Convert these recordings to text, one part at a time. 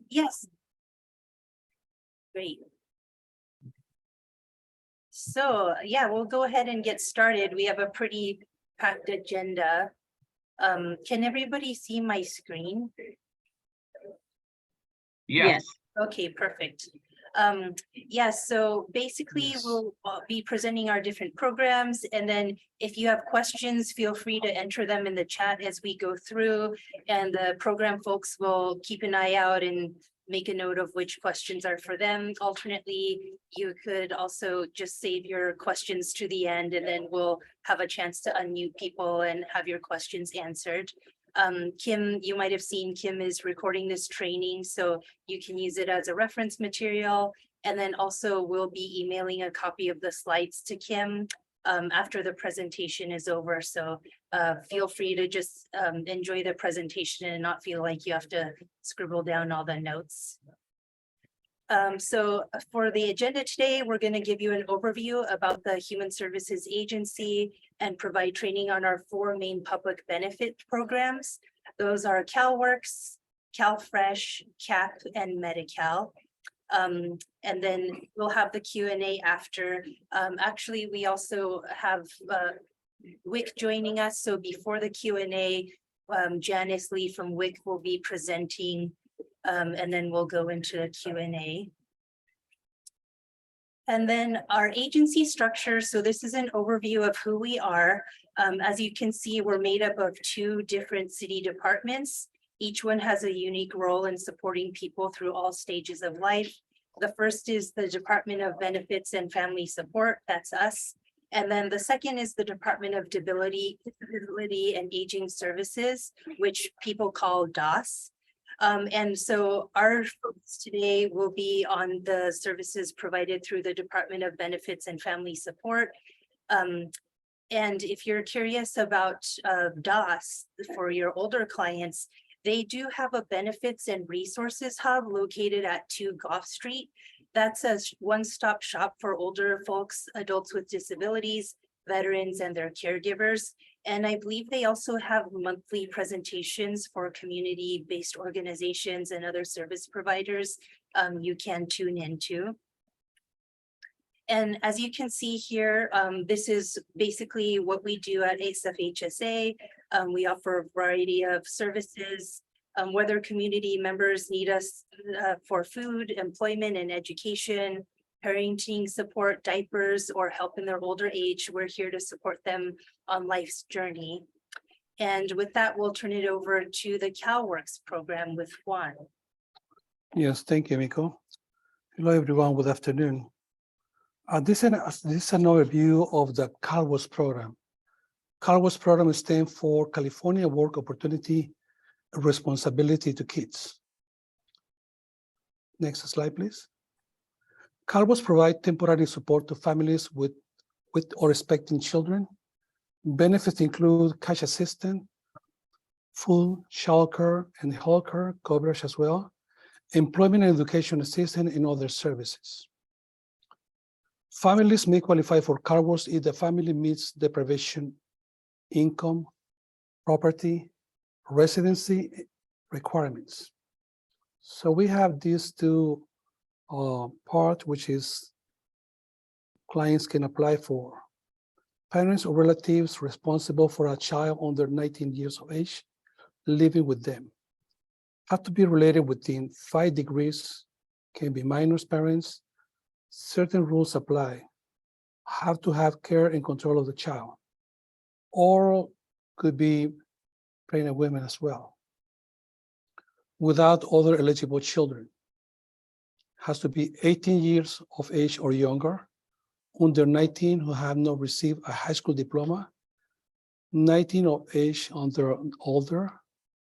Yes. Great. So, yeah, we'll go ahead and get started. We have a pretty packed agenda. Can everybody see my screen? Yes. Okay, perfect. Yes, so basically we'll be presenting our different programs, and then if you have questions, feel free to enter them in the chat as we go through, and the program folks will keep an eye out and make a note of which questions are for them. Alternately, you could also just save your questions to the end, and then we'll have a chance to unmute people and have your questions answered. Kim, you might have seen Kim is recording this training, so you can use it as a reference material. And then also we'll be emailing a copy of the slides to Kim after the presentation is over. So feel free to just enjoy the presentation and not feel like you have to scribble down all the notes. So for the agenda today, we're going to give you an overview about the Human Services Agency and provide training on our 4 main public benefit programs. Those are CalWORKS, CalFresh, CAAP, and Medi-Cal. And then we'll have the Q&A after. Actually, we also have WIC joining us. So before the Q&A, Janice Lee from WIC will be presenting, and then we'll go into the Q&A. And then our agency structure. So this is an overview of who we are. As you can see, we're made up of 2 different city departments. Each one has a unique role in supporting people through all stages of life. The first is the Department of Benefits and Family Support, that's us. And then the second is the Department of Disability and Aging Services, which people call DOS. And so our focus today will be on the services provided through the Department of Benefits and Family Support. And if you're curious about DOS for your older clients, they do have a benefits and resources hub located at 2 Gough Street. That's a one-stop shop for older folks, adults with disabilities, veterans, and their caregivers. And I believe they also have monthly presentations for community-based organizations and other service providers you can tune into. And as you can see here, this is basically what we do at SFHSA. We offer a variety of services, whether community members need us for food, employment, and education, parenting support, diapers, or help in their older age. We're here to support them on life's journey. And with that, we'll turn it over to the CalWORKS program with Juan. Yes, thank you, Miko. Hello, everyone. Good afternoon. This is an overview of the CalWORKS program. CalWORKS program stands for California Work Opportunity Responsibility to Kids. Next slide, please. CalWORKS provides temporary support to families with or expecting children. Benefits include cash assistance, food, childcare, and healthcare coverage as well, employment and education assistance, and other services. Families may qualify for CalWORKS if the family meets deprivation, income, property, residency requirements. So we have these 2 parts, which is clients can apply for. Parents or relatives responsible for a child under 19 years of age living with them have to be related within 5 degrees, can be minors' parents. Certain rules apply. Have to have care and control of the child, or could be pregnant women as well. Without other eligible children. Has to be 18 years of age or younger, under 19 who have not received a high school diploma, 19 of age older,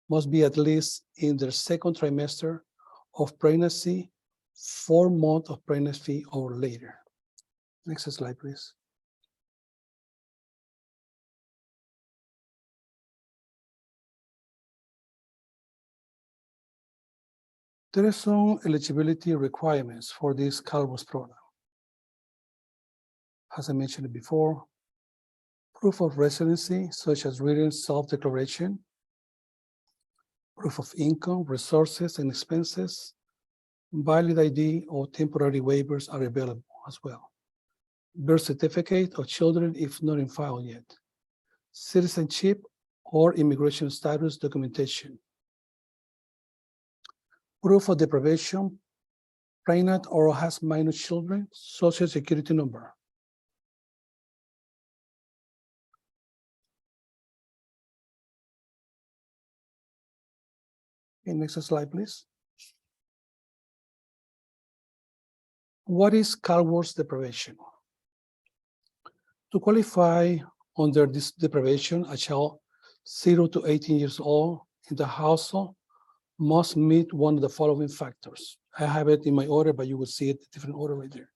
must be at least in their 2nd trimester of pregnancy, 4 months of pregnancy or later. Next slide, please. There are some eligibility requirements for this CalWORKS program. As I mentioned before, proof of residency, such as written self-declaration, proof of income, resources, and expenses. Valid ID or temporary waivers are available as well. Birth certificate of children if not in file yet. Citizenship or immigration status documentation. Proof of deprivation, pregnant or has minor children, social security number. Okay, next slide, please. What is CalWORKS deprivation? To qualify under this deprivation, a child 0 to 18 years old in the household must meet one of the following factors. I have it in my order, but you will see it in different order right there.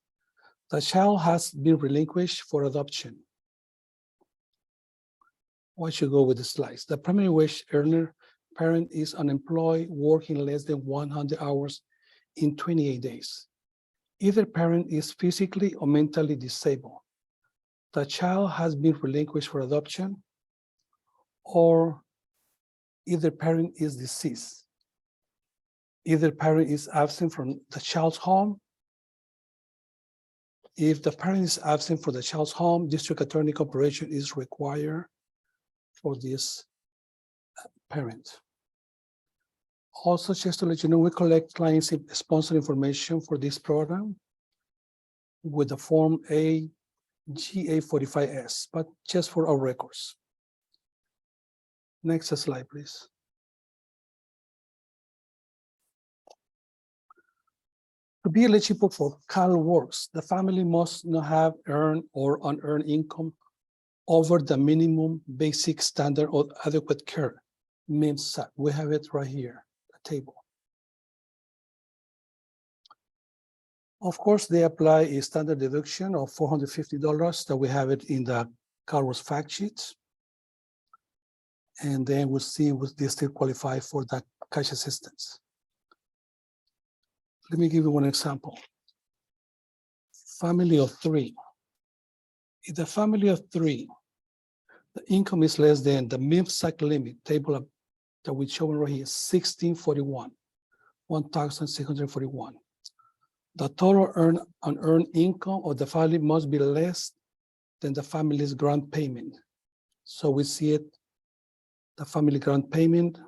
The child has been relinquished for adoption. Why should go with the slides? The primary wage earner parent is unemployed, working less than 100 hours in 28 days. Either parent is physically or mentally disabled. The child has been relinquished for adoption, or either parent is deceased. Either parent is absent from the child's home. If the parent is absent from the child's home, district attorney cooperation is required for this parent. Also, just to let you know, we collect clients' sponsor information for this program with the form GA45S, but just for our records. Next slide, please. To be eligible for CalWORKS, the family must not have earned or unearned income over the minimum basic standard of adequate care, MIMSAC. We have it right here, the table. Of course, they apply a standard deduction of $450 that we have it in the CalWORKS fact sheets. And then we'll see if they still qualify for that cash assistance. Let me give you one example. Family of 3. If the family of 3, the income is less than the MIMSAC limit table that we show right here, 1641, 1,641. The total unearned income of the family must be less than the family's grant payment. So we see it, the family grant payment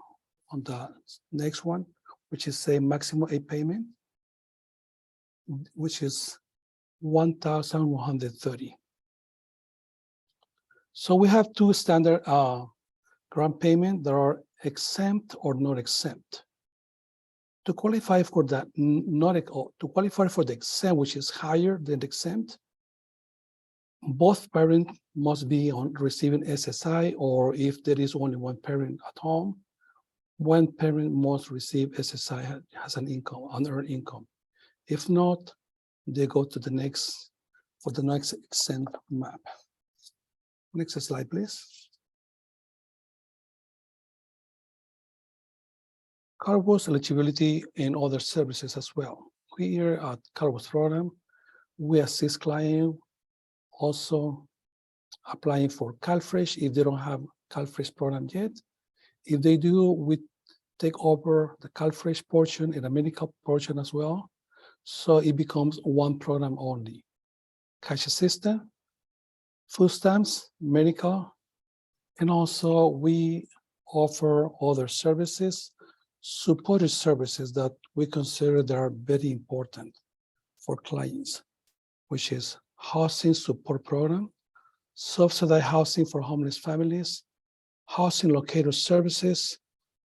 on the next one, which is a maximum aid payment, which is 1,130. So we have two standard grant payment that are exempt or not exempt. To qualify for that, to qualify for the exempt, which is higher than the exempt, both parents must be on receiving SSI, or if there is only one parent at home, one parent must receive SSI has an income, unearned income. If not, they go to the next, for the next exempt map. Next slide, please. CalWORKS eligibility and other services as well. Here at CalWORKS program, we assist clients also applying for CalFresh if they don't have CalFresh program yet. If they do, we take over the CalFresh portion and the Medi-Cal portion as well. So it becomes one program only. Cash assistance, food stamps, Medi-Cal, and also we offer other services, supported services that we consider that are very important for clients, which is housing support program, subsidized housing for homeless families, housing locator services,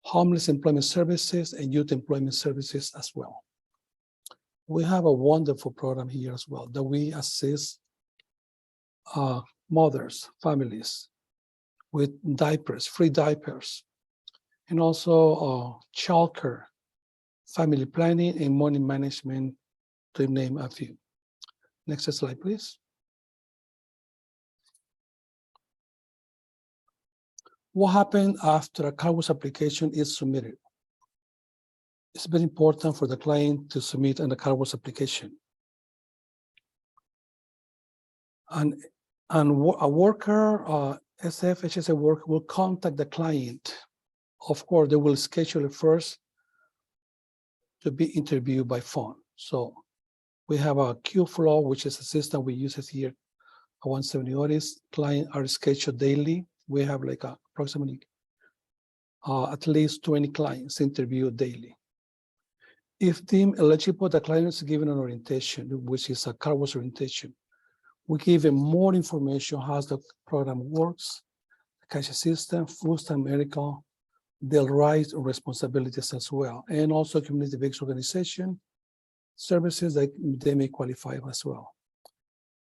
homeless employment services, and youth employment services as well. We have a wonderful program here as well that we assist mothers, families with diapers, free diapers, and also childcare, family planning, and money management, to name a few. Next slide, please. What happened after a CalWORKS application is submitted? It's very important for the client to submit an CalWORKS application. And a worker, SFHSA worker will contact the client Of course, they will schedule it first to be interviewed by phone. So we have a queue flow, which is a system we use it here at 170 Otis. Clients are scheduled daily. We have like approximately at least 20 clients interviewed daily. If deemed eligible, the client is given an orientation, which is a CalWORKS orientation. We give them more information how the program works, the cash system, food-stamp medical, their rights and responsibilities as well, and also community-based organization services that they may qualify as well.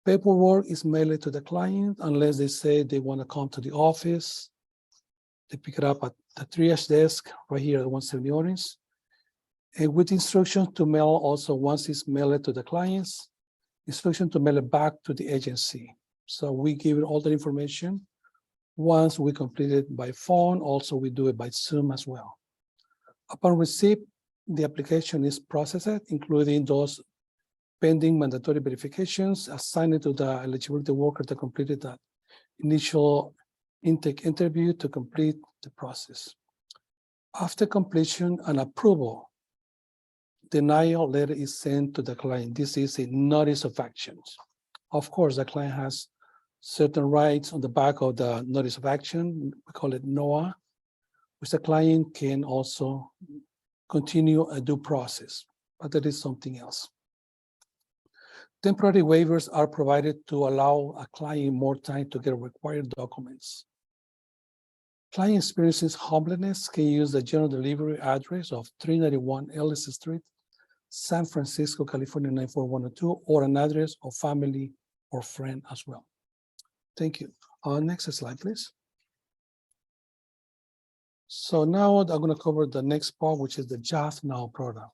Paperwork is mailed to the client unless they say they want to come to the office. They pick it up at the triage desk right here at 170 Orange. And with instructions to mail also, once it's mailed to the clients, instruction to mail it back to the agency. So we give it all the information. Once we complete it by phone, also we do it by Zoom as well. Upon receipt, the application is processed, including those pending mandatory verifications, assigned to the eligibility worker that completed that initial intake interview to complete the process. After completion and approval, denial letter is sent to the client. This is a notice of actions. Of course, the client has certain rights on the back of the notice of action. We call it NOAA, which the client can also continue a due process, but that is something else. Temporary waivers are provided to allow a client more time to get required documents. Client experiences homelessness can use the general delivery address of 391 Ellis Street, San Francisco, California 94102, or an address of family or friend as well. Thank you. Next slide, please. So now I'm going to cover the next part, which is the JAF Now program.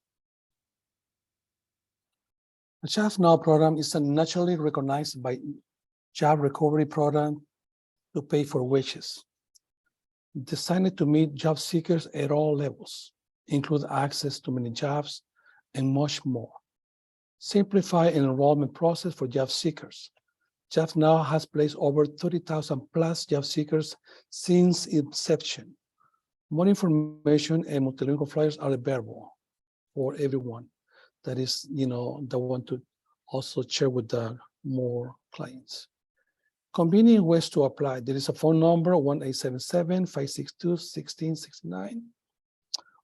The JAF Now program is a nationally recognized by job recovery program to pay for wages, designed to meet job seekers at all levels, include access to many jobs and much more. Simplify an enrollment process for job seekers. JAF Now has placed over 30,000 plus job seekers since inception. More information and multilingual flyers are available for everyone that is, that want to also share with the more clients. Convenient ways to apply. There is a phone number, 1-877-562-1669.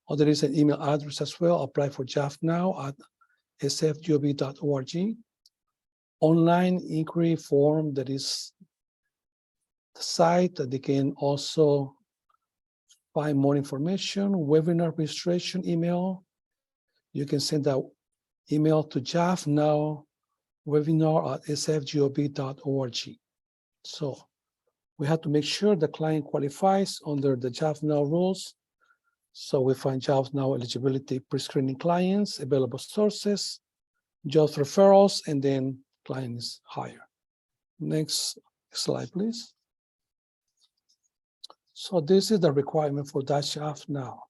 Or there is an email address as well. Apply for JAF Now at sfgov.org. Online inquiry form, that is the site that they can also find more information. Webinar registration email. You can send that email to JAF Now webinar at sfgov.org. So we have to make sure the client qualifies under the JAF Now rules. So we find JAF Now eligibility pre-screening clients, available sources, job referrals, and then client is hired. Next slide, please. So this is the requirement for that JAF Now.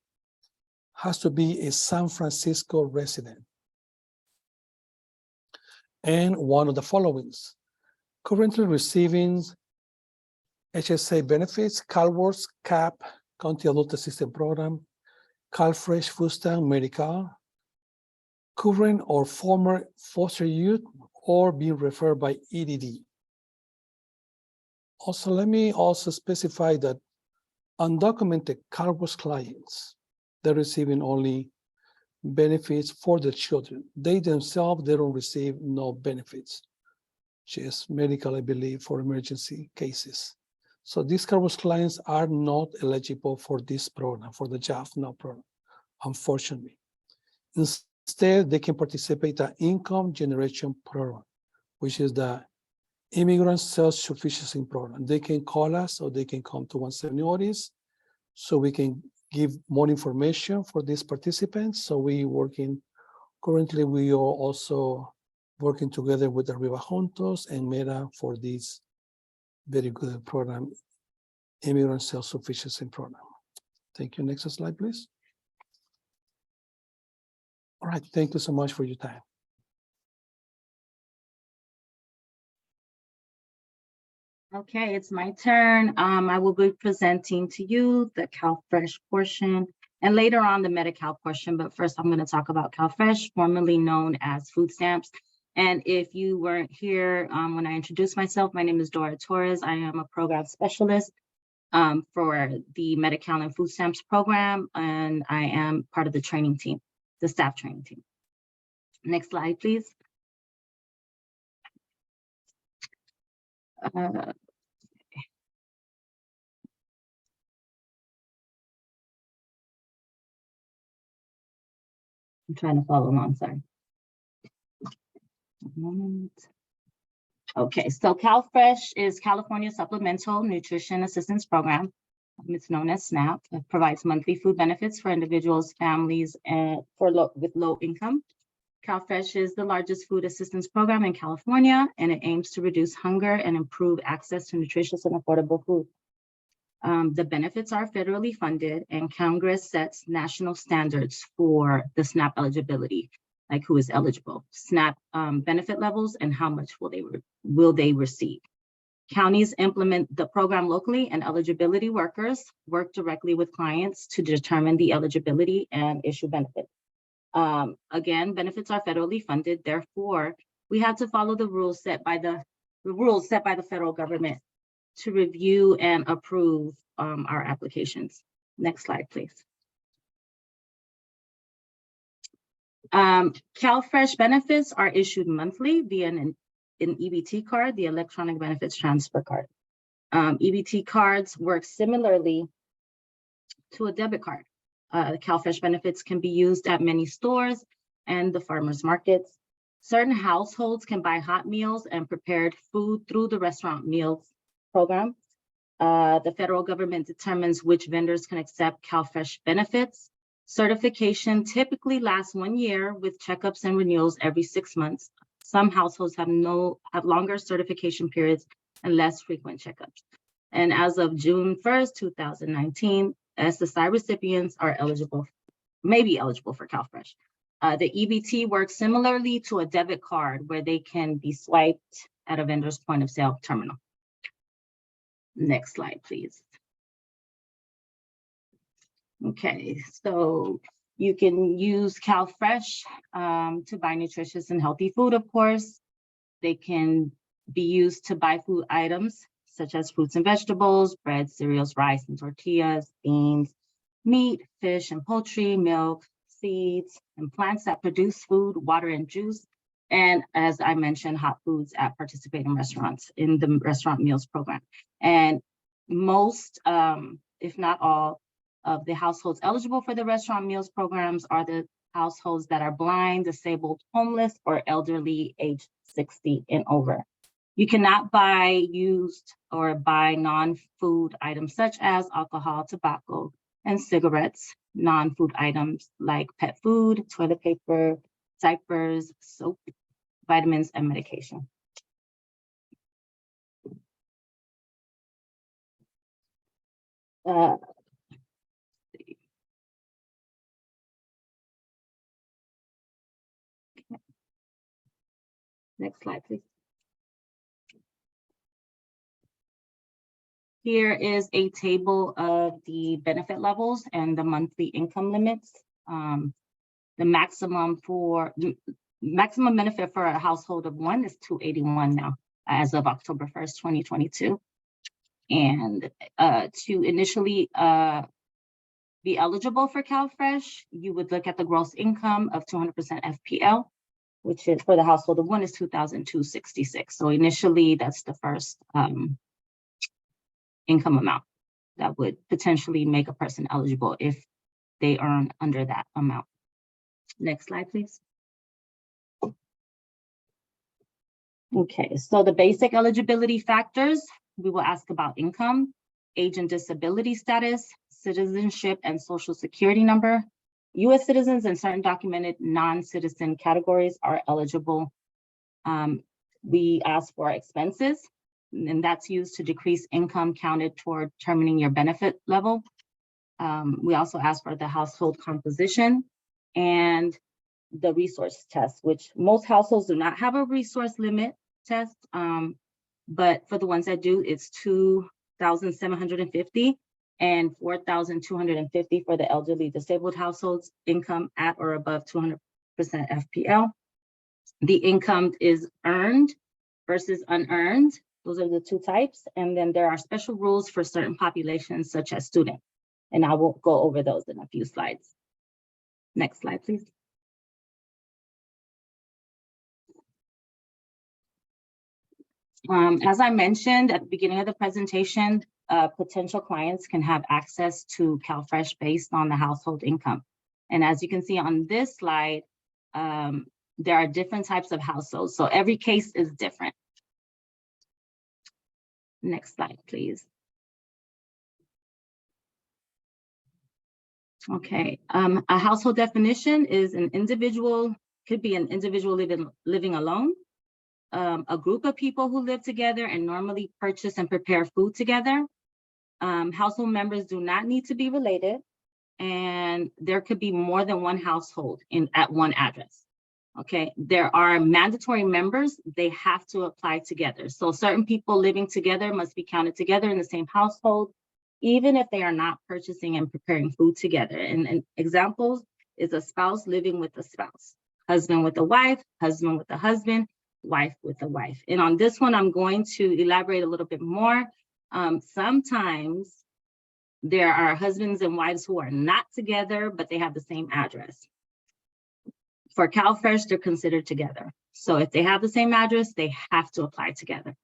Has to be a San Francisco resident. And one of the followings. Currently receiving HSA benefits, CalWORKS, CAAP, County Adult Assistance Program, CalFresh, food stamp, Medi-Cal, current or former foster youth, or being referred by EDD. Also, let me also specify that undocumented CalWORKS clients, they're receiving only benefits for the children. They themselves, they don't receive no benefits, just medical, I believe, for emergency cases. So these CalWORKS clients are not eligible for this program, for the JAF Now program, unfortunately. Instead, they can participate in the income generation program, which is the immigrant self-sufficiency program. They can call us or they can come to 170 Otis so we can give more information for these participants. So currently we are also working together with the Arriba Juntos and Meta for this very good program, immigrant self-sufficiency program. Thank you. Next slide, please. All right, thank you so much for your time. Okay, it's my turn. I will be presenting to you the CalFresh portion and later on the Medi-Cal portion, but first I'm going to talk about CalFresh, formerly known as food stamps. And if you weren't here when I introduced myself, my name is Dora Torres. I am a program specialist for the Medi-Cal and food stamps program, and I am part of the training team, the staff training team. Next slide, please. I'm trying to follow along, sorry. One moment. Okay, so CalFresh is California Supplemental Nutrition Assistance Program. It's known as SNAP. It provides monthly food benefits for individuals, families, and with low income. CalFresh is the largest food assistance program in California, and it aims to reduce hunger and improve access to nutritious and affordable food. The benefits are federally funded, and Congress sets national standards for the SNAP eligibility, like who is eligible, SNAP benefit levels, and how much will they receive. Counties implement the program locally, and eligibility workers work directly with clients to determine the eligibility and issue benefits. Again, benefits are federally funded, therefore, we have to follow the rules set by the federal government to review and approve our applications. Next slide, please. CalFresh benefits are issued monthly via an EBT card, the electronic benefits transfer card. EBT cards work similarly to a debit card. CalFresh benefits can be used at many stores and the farmers markets. Certain households can buy hot meals and prepared food through the restaurant meals program. The federal government determines which vendors can accept CalFresh benefits. Certification typically lasts 1 year with checkups and renewals every 6 months. Some households have longer certification periods and less frequent checkups. And as of June 1st, 2019, SSI recipients are may be eligible for CalFresh. The EBT works similarly to a debit card where they can be swiped at a vendor's point of sale terminal. Next slide, please. Okay, so you can use CalFresh to buy nutritious and healthy food, of course. They can be used to buy food items such as fruits and vegetables, bread, cereals, rice and tortillas, beans, meat, fish and poultry, milk, seeds, and plants that produce food, water, and juice. And as I mentioned, hot foods at participating restaurants in the restaurant meals program. And most, if not all, of the households eligible for the restaurant meals programs are the households that are blind, disabled, homeless, or elderly aged 60 and over. You cannot buy used or buy non-food items such as alcohol, tobacco, and cigarettes, non-food items like pet food, toilet paper, diapers, soap, vitamins, and medication. Next slide, please. Here is a table of the benefit levels and the monthly income limits. The maximum benefit for a household of one is $281 now, as of October 1st, 2022. And to initially be eligible for CalFresh, you would look at the gross income of 200% FPL, which is for the household of one is $2,266. So initially, that's the first income amount that would potentially make a person eligible if they earn under that amount. Next slide, please. Okay, so the basic eligibility factors, we will ask about income, age and disability status, citizenship and social security number. U.S. citizens and certain documented non-citizen categories are eligible. We ask for expenses, and that's used to decrease income counted toward determining your benefit level. We also ask for the household composition and the resource test, which most households do not have a resource limit test. But for the ones that do, it's $2,750 and $4,250 for the elderly disabled households, income at or above 200% FPL. The income is earned versus unearned. Those are the two types. And then there are special rules for certain populations, such as students. And I will go over those in a few slides. Next slide, please. As I mentioned at the beginning of the presentation, potential clients can have access to CalFresh based on the household income. And as you can see on this slide, there are different types of households. So every case is different. Next slide, please. Okay, a household definition is an individual, could be an individual living alone, a group of people who live together and normally purchase and prepare food together. Household members do not need to be related, and there could be more than one household at one address. Okay, there are mandatory members, they have to apply together. So certain people living together must be counted together in the same household, even if they are not purchasing and preparing food together. And examples is a spouse living with a spouse, husband with a wife, husband with a husband, wife with a wife. And on this one, I'm going to elaborate a little bit more. Sometimes there are husbands and wives who are not together, but they have the same address. For CalFresh, they're considered together. So if they have the same address, they have to apply together.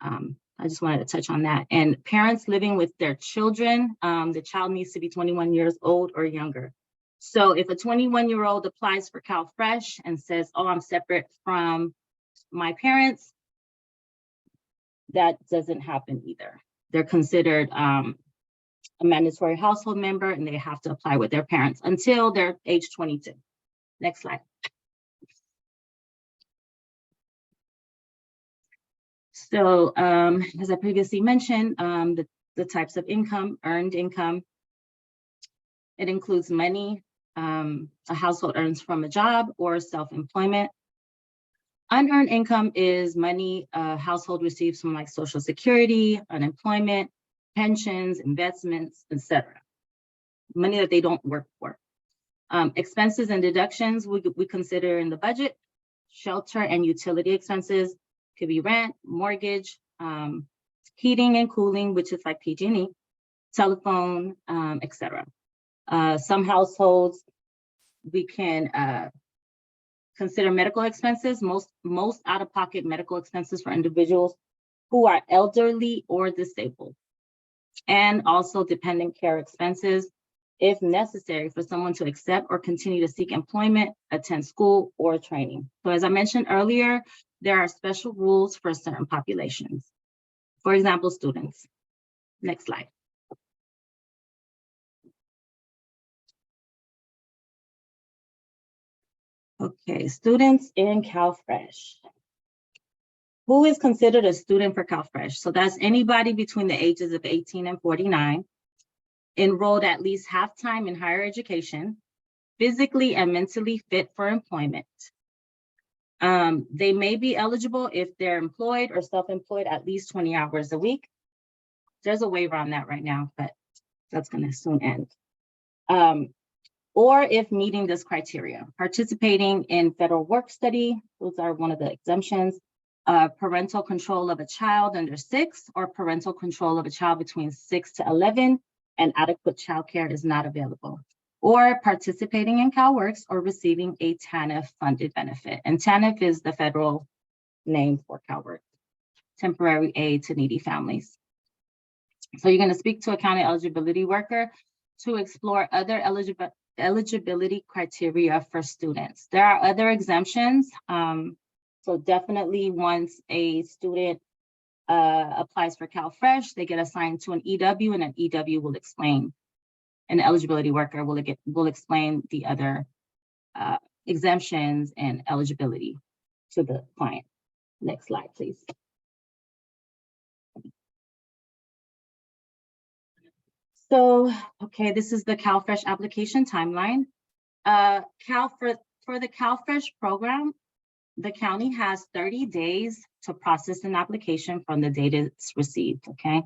I just wanted to touch on that. And parents living with their children, the child needs to be 21 years old or younger. So if a 21-year-old applies for CalFresh and says, oh, I'm separate from my parents, that doesn't happen either. They're considered a mandatory household member, and they have to apply with their parents until they're age 22. Next slide. So as I previously mentioned, the types of income, earned income, it includes money a household earns from a job or self-employment. Unearned income is money a household receives from like Social Security, unemployment, pensions, investments, etc. Money that they don't work for. Expenses and deductions we consider in the budget. Shelter and utility expenses could be rent, mortgage, heating and cooling, which is like PG&E, telephone, etc. Some households we can consider medical expenses, most out-of-pocket medical expenses for individuals who are elderly or disabled, and also dependent care expenses if necessary for someone to accept or continue to seek employment, attend school, or training. So as I mentioned earlier, there are special rules for certain populations. For example, students. Next slide. Okay, students in CalFresh. Who is considered a student for CalFresh? So that's anybody between the ages of 18 and 49, enrolled at least half-time in higher education, physically and mentally fit for employment. They may be eligible if they're employed or self-employed at least 20 hours a week. There's a waiver on that right now, but that's gonna soon end. Or if meeting this criteria, participating in federal work study, those are one of the exemptions, parental control of a child under 6 or parental control of a child between 6 to 11 and adequate childcare is not available, or participating in CalWORKS or receiving a TANF funded benefit. And TANF is the federal name for CalWORKS, temporary aid to needy families. So you're gonna speak to a county eligibility worker to explore other eligibility criteria for students. There are other exemptions. So definitely once a student applies for CalFresh, they get assigned to an EW, and an EW will explain, an eligibility worker will explain the other exemptions and eligibility to the client. Next slide, please. So, okay, this is the CalFresh application timeline. For the CalFresh program, the county has 30 days to process an application from the date it's received, okay?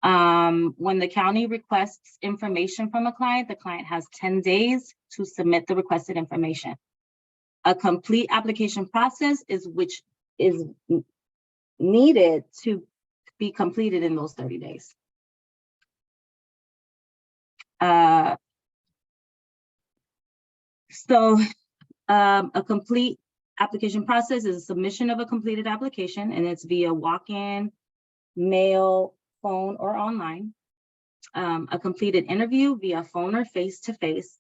When the county requests information from a client, the client has 10 days to submit the requested information. A complete application process is needed to be completed in those 30 days. A complete application process is a submission of a completed application, and it's via walk-in, mail, phone, or online. A completed interview via phone or face-to-face.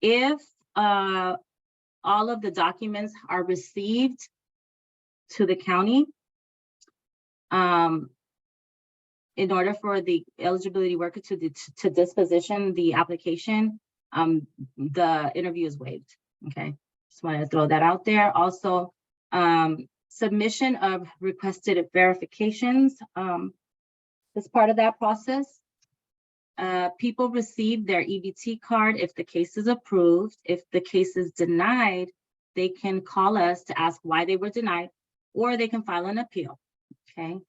If all of the documents are received to the county, in order for the eligibility worker to disposition the application, the interview is waived, okay? Just wanted to throw that out there. Also, submission of requested verifications is part of that process. People receive their EBT card if the case is approved. If the case is denied, they can call us to ask why they were denied, or they can file an appeal, okay?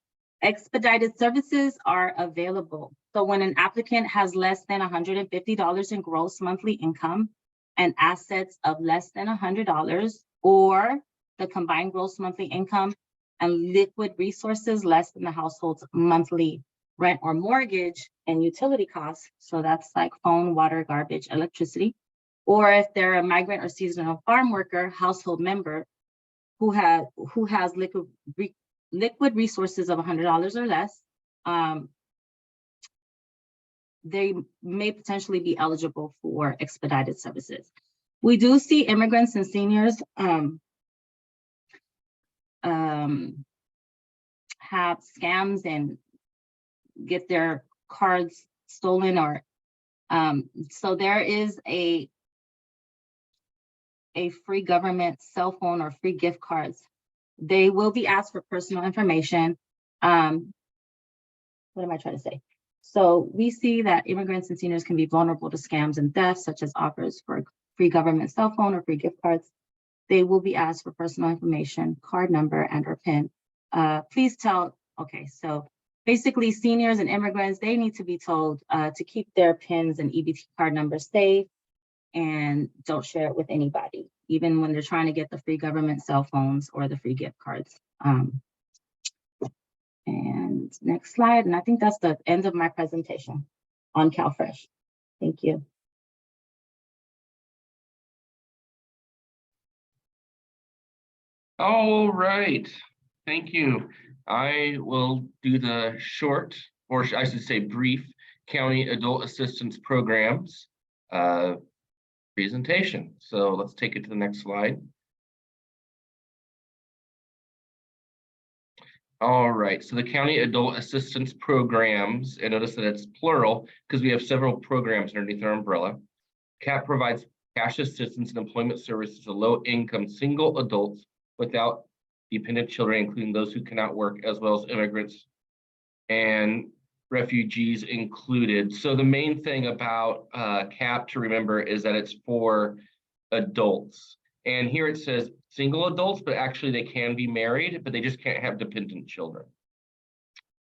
Expedited services are available. So when an applicant has less than $150 in gross monthly income and assets of less than $100, or the combined gross monthly income and liquid resources less than the household's monthly rent or mortgage and utility costs, so that's like phone, water, garbage, electricity, or if they're a migrant or seasonal farm worker household member who has liquid resources of $100 or less, they may potentially be eligible for expedited services. We do see immigrants and seniors have scams and get their cards stolen, or so there is a free government cell phone or free gift cards. They will be asked for personal information. What am I trying to say? So we see that immigrants and seniors can be vulnerable to scams and thefts, such as offers for free government cell phone or free gift cards. They will be asked for personal information, card number, and or PIN. Please tell, okay, so basically seniors and immigrants, they need to be told to keep their PINs and EBT card numbers safe and don't share it with anybody, even when they're trying to get the free government cell phones or the free gift cards. And next slide, and I think that's the end of my presentation on CalFresh. Thank you. All right, thank you. I will do the short, or I should say brief, County Adult Assistance Programs presentation. So let's take it to the next slide. All right, so the County Adult Assistance Programs, and notice that it's plural because we have several programs underneath our umbrella. CAAP provides cash assistance and employment services to low-income single adults without dependent children, including those who cannot work, as well as immigrants and refugees included. So the main thing about CAAP to remember is that it's for adults. And here it says single adults, but actually they can be married, but they just can't have dependent children.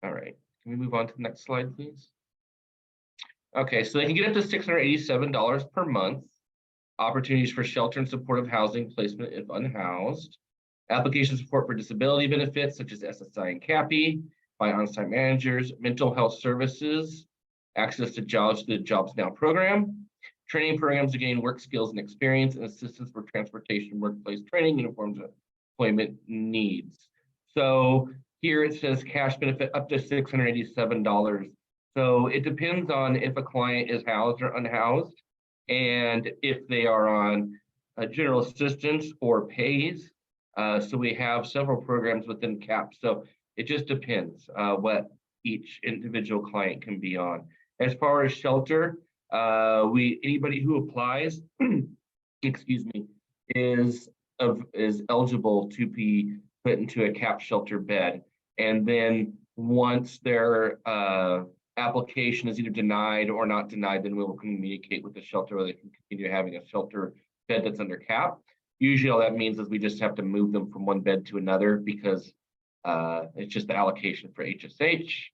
All right, can we move on to the next slide, please? Okay, so they can get up to $687 per month. Opportunities for shelter and supportive housing placement if unhoused. Application support for disability benefits such as SSI and CAAP by on-site managers. Mental health services. Access to jobs through the Jobs Now program. Training programs to gain work skills and experience, and assistance for transportation, workplace training, uniforms, and employment needs. So here it says cash benefit up to $687. So it depends on if a client is housed or unhoused, and if they are on general assistance or pays. So we have several programs within CAAP. So it just depends what each individual client can be on. As far as shelter, anybody who applies, excuse me, is eligible to be put into a CAAP shelter bed. And then once their application is either denied or not denied, then we will communicate with the shelter whether they can continue having a shelter bed that's under CAAP. Usually all that means is we just have to move them from one bed to another because It's just the allocation for HSH.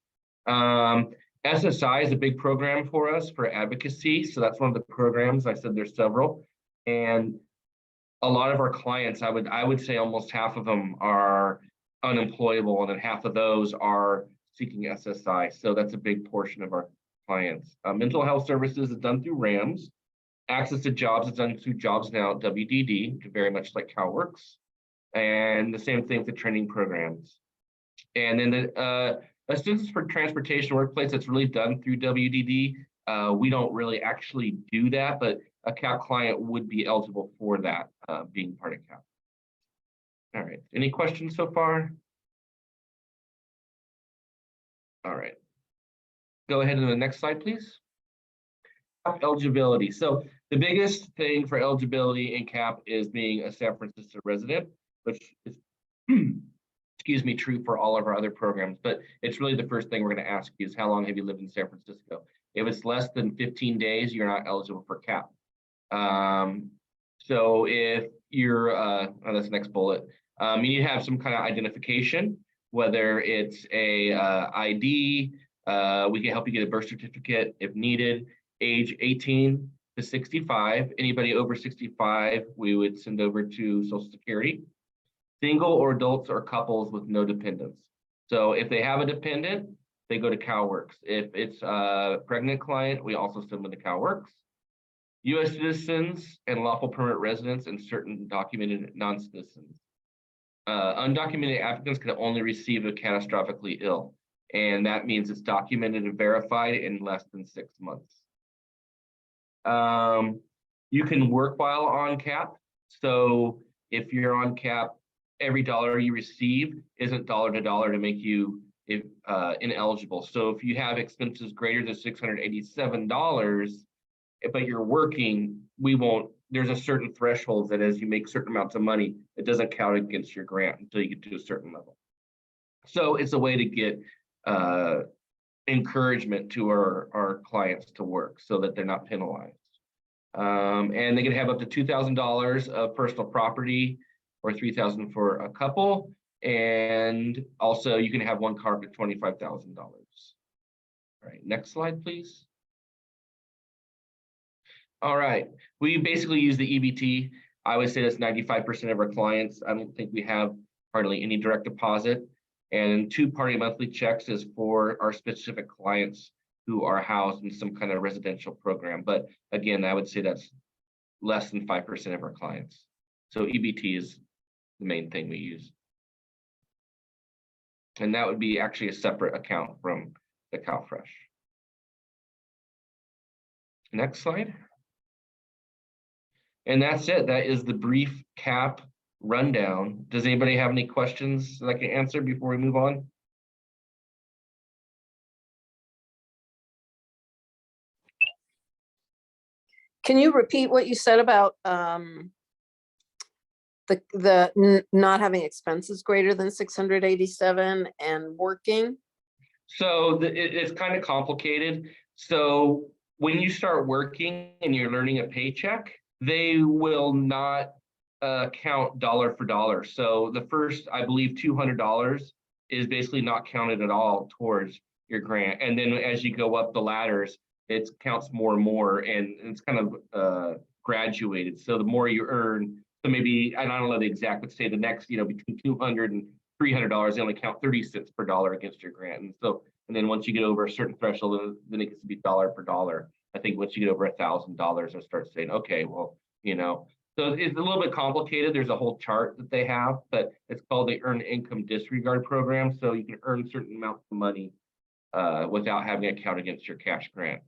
SSI is a big program for us for advocacy. So that's one of the programs. I said there's several. And a lot of our clients, I would say almost half of them are unemployable, and then half of those are seeking SSI. So that's a big portion of our clients. Mental health services is done through RAMS. Access to jobs is done through Jobs Now, WDD, very much like CalWORKS. And the same thing with the training programs. And then the assistance for transportation workplace, that's really done through WDD. We don't really actually do that, but a CAP client would be eligible for that, being part of CAP. All right, any questions so far? All right, go ahead to the next slide, please. Eligibility. So the biggest thing for eligibility in CAP is being a San Francisco resident, which is, excuse me, true for all of our other programs, but it's really the first thing we're going to ask you is how long have you lived in San Francisco? If it's less than 15 days, you're not eligible for CAP. So if you're, oh, that's the next bullet, you need to have some kind of identification, whether it's a ID, we can help you get a birth certificate if needed, age 18 to 65. Anybody over 65, we would send over to Social Security. Single or adults or couples with no dependents. So if they have a dependent, they go to CalWORKS. If it's a pregnant client, we also send them to CalWORKS. U.S. citizens and lawful permanent residents and certain documented non-citizens. Undocumented applicants can only receive a catastrophically ill, and that means it's documented and verified in less than 6 months. You can work while on CAP. So if you're on CAP, every dollar you receive isn't dollar to dollar to make you ineligible. So if you have expenses greater than $687, but you're working, we won't, there's a certain threshold that as you make certain amounts of money, it doesn't count against your grant until you get to a certain level. So it's a way to get encouragement to our clients to work so that they're not penalized. And they can have up to $2,000 of personal property or $3,000 for a couple. And also you can have one car for $25,000. All right, next slide, please. All right, we basically use the EBT. I would say that's 95% of our clients. I don't think we have hardly any direct deposit. And two-party monthly checks is for our specific clients who are housed in some kind of residential program. But again, I would say that's less than 5% of our clients. So EBT is the main thing we use. And that would be actually a separate account from the CalFresh. Next slide. And that's it. That is the brief CAP rundown. Does anybody have any questions that I can answer before we move on? Can you repeat what you said about not having expenses greater than 687 and working? So it's kind of complicated. So when you start working and you're earning a paycheck, they will not count dollar for dollar. So the first, I believe, $200 is basically not counted at all towards your grant. And then as you go up the ladders, it counts more and more, and it's kind of graduated. So the more you earn, so maybe, and I don't know the exact, but say the next, between $200 and $300, they only count 30 cents per dollar against your grant. And so, and then once you get over a certain threshold, then it gets to be dollar per dollar. I think once you get over $1,000, I start saying, okay, well, so it's a little bit complicated. There's a whole chart that they have, but it's called the Earned Income Disregard Program. So you can earn certain amounts of money without having it count against your cash grant.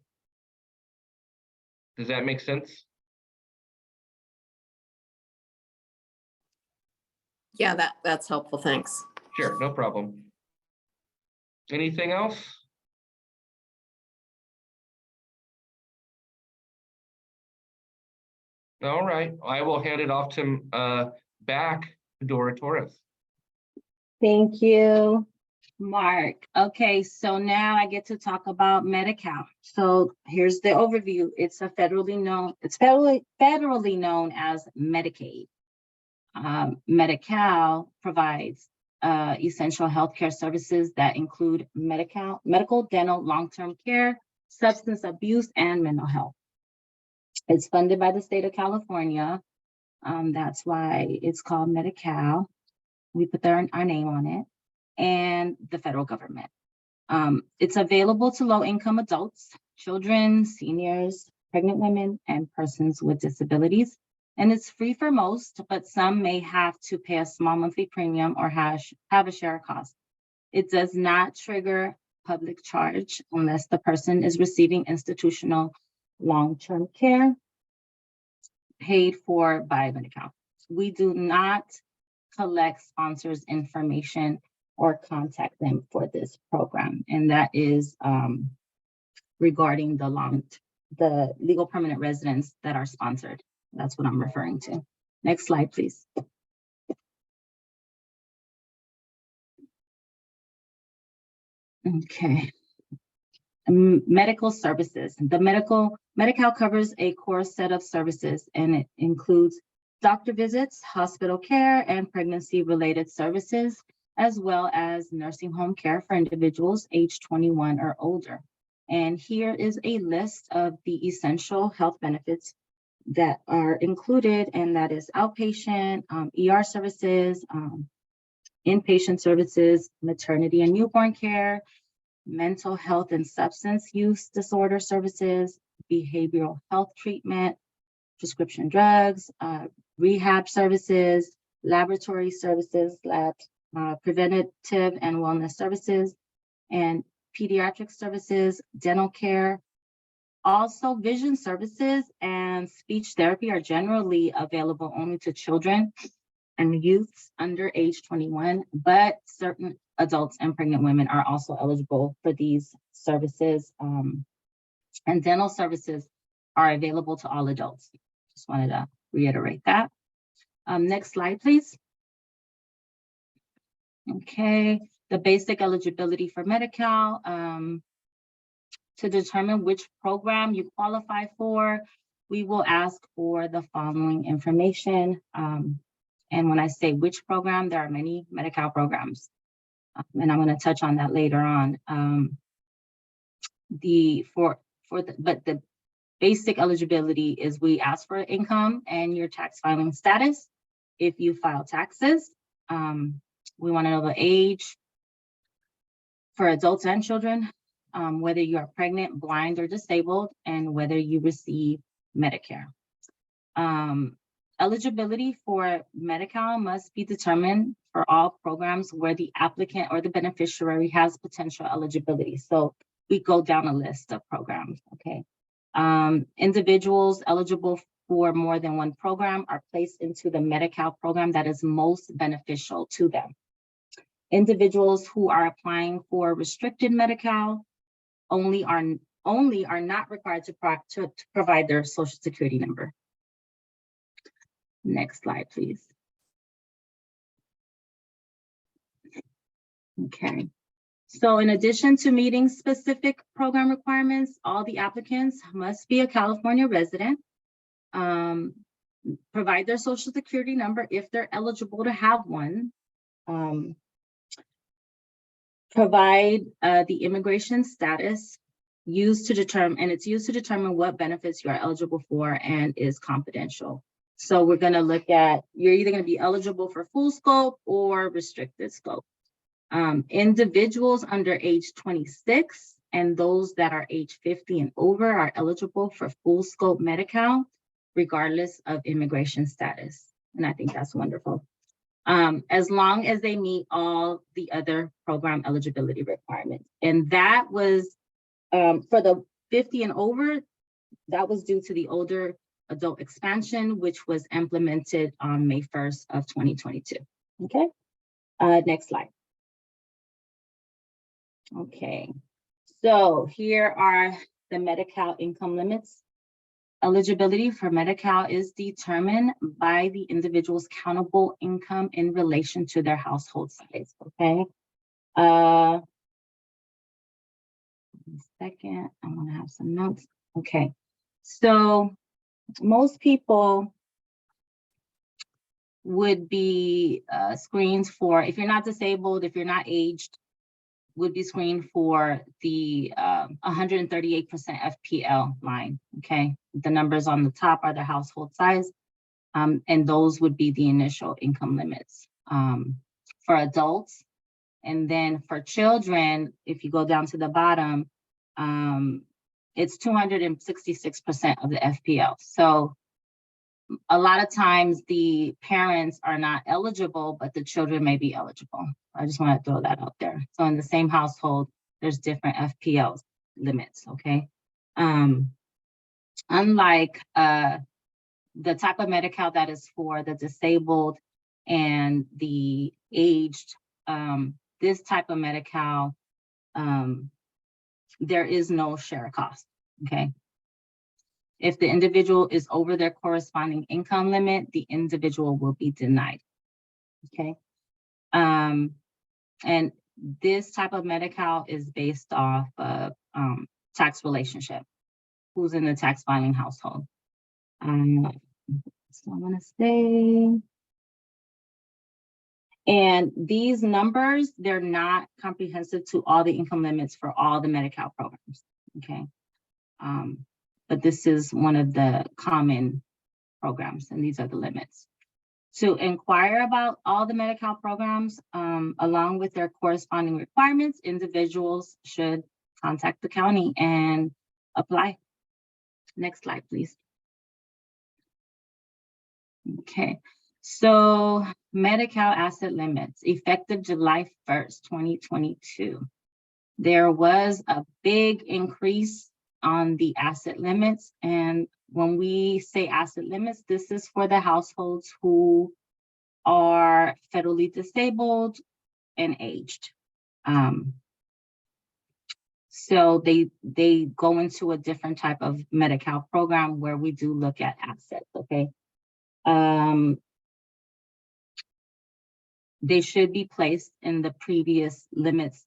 Does that make sense? Yeah, that's helpful. Thanks. Sure, no problem. Anything else? All right, I will hand it off to back to Dora Torres. Thank you, Mark. Okay, so now I get to talk about Medi-Cal. So here's the overview. It's federally known as Medicaid. Medi-Cal provides essential healthcare services that include medical, dental, long-term care, substance abuse, and mental health. It's funded by the state of California. That's why it's called Medi-Cal. We put our name on it, and the federal government. It's available to low-income adults, children, seniors, pregnant women, and persons with disabilities. And it's free for most, but some may have to pay a small monthly premium or have a share cost. It does not trigger public charge unless the person is receiving institutional long-term care paid for by Medi-Cal. We do not collect sponsors' information or contact them for this program. And that is regarding the legal permanent residents that are sponsored. That's what I'm referring to. Next slide, please. Okay. Medical services. The Medi-Cal covers a core set of services, and it includes doctor visits, hospital care, and pregnancy-related services, as well as nursing home care for individuals age 21 or older. And here is a list of the essential health benefits that are included, and that is outpatient, ER services, inpatient services, maternity and newborn care, mental health and substance use disorder services, behavioral health treatment, prescription drugs, rehab services, laboratory services, preventative and wellness services, and pediatric services, dental care. Also, vision services and speech therapy are generally available only to children and youths under age 21, but certain adults and pregnant women are also eligible for these services. And dental services are available to all adults. Just wanted to reiterate that. Next slide, please. Okay, the basic eligibility for Medi-Cal. To determine which program you qualify for, we will ask for the following information. And when I say which program, there are many Medi-Cal programs. And I'm going to touch on that later on. But the basic eligibility is we ask for income and your tax filing status. If you file taxes, we want to know the age for adults and children, whether you are pregnant, blind, or disabled, and whether you receive Medicare. Eligibility for Medi-Cal must be determined for all programs where the applicant or the beneficiary has potential eligibility. So we go down a list of programs, okay? Individuals eligible for more than one program are placed into the Medi-Cal program that is most beneficial to them. Individuals who are applying for restricted Medi-Cal only are not required to provide their Social Security number. Next slide, please. Okay. So in addition to meeting specific program requirements, all the applicants must be a California resident, provide their Social Security number if they're eligible to have one, provide the immigration status used to determine what benefits you are eligible for and is confidential. So we're going to look at, you're either going to be eligible for full scope or restricted scope. Individuals under age 26 and those that are age 50 and over are eligible for full scope Medi-Cal, regardless of immigration status. And I think that's wonderful. As long as they meet all the other program eligibility requirements. And that was for the 50 and over, that was due to the older adult expansion, which was implemented on May 1st of 2022. Okay, next slide. Okay, so here are the Medi-Cal income limits. Eligibility for Medi-Cal is determined by the individual's countable income in relation to their household size, okay? One second, I want to have some notes. Okay, so most people would be screened for, if you're not disabled, if you're not aged, would be screened for the 138% FPL line, okay? The numbers on the top are the household size, and those would be the initial income limits for adults. And then for children, if you go down to the bottom, it's 266% of the FPL. So a lot of times the parents are not eligible, but the children may be eligible. I just want to throw that out there. So in the same household, there's different FPL limits, okay? Unlike the type of Medi-Cal that is for the disabled and the aged, this type of Medi-Cal, there is no share cost, okay? If the individual is over their corresponding income limit, the individual will be denied, okay? And this type of Medi-Cal is based off of tax relationship, who's in the tax filing household. So I wanna say, and these numbers, they're not comprehensive to all the income limits for all the Medi-Cal programs, okay? But this is one of the common programs, and these are the limits. To inquire about all the Medi-Cal programs, along with their corresponding requirements, individuals should contact the county and apply. Next slide, please. Okay, so Medi-Cal asset limits, effective July 1st, 2022. There was a big increase on the asset limits. And when we say asset limits, this is for the households who are federally disabled and aged. So they go into a different type of Medi-Cal program where we do look at assets, okay? They should be placed in the previous limits.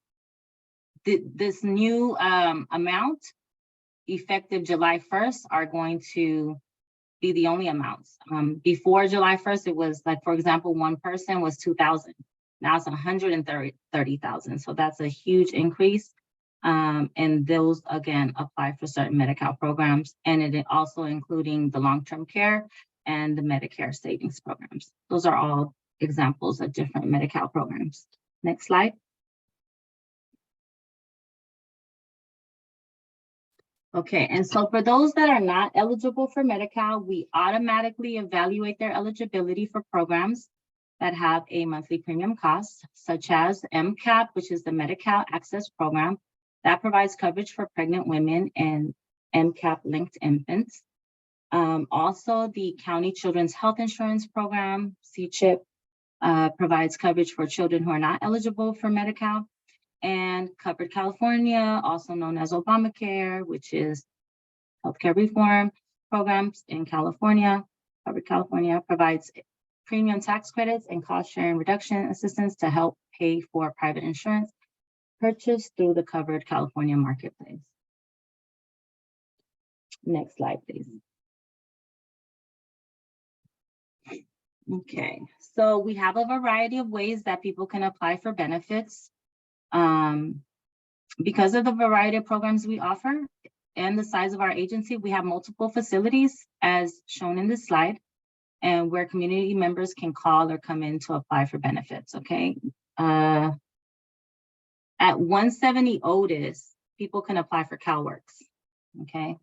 This new amount, effective July 1st, are going to be the only amounts. Before July 1st, it was like, for example, one person was 2,000. Now it's 130,000. So that's a huge increase. And those, again, apply for certain Medi-Cal programs, and it also including the long-term care and the Medicare savings programs. Those are all examples of different Medi-Cal programs. Next slide. Okay, and so for those that are not eligible for Medi-Cal, we automatically evaluate their eligibility for programs that have a monthly premium cost, such as MCAP, which is the Medi-Cal Access Program that provides coverage for pregnant women and MCAP-linked infants. Also, the County Children's Health Insurance Program, CCHIP, provides coverage for children who are not eligible for Medi-Cal. And Covered California, also known as Obamacare, which is healthcare reform programs in California. Covered California provides premium tax credits and cost sharing reduction assistance to help pay for private insurance purchased through the Covered California Marketplace. Next slide, please. Okay, so we have a variety of ways that people can apply for benefits. Because of the variety of programs we offer and the size of our agency, we have multiple facilities as shown in this slide, and where community members can call or come in to apply for benefits, okay? At 170 Otis, people can apply for CalWORKS, okay?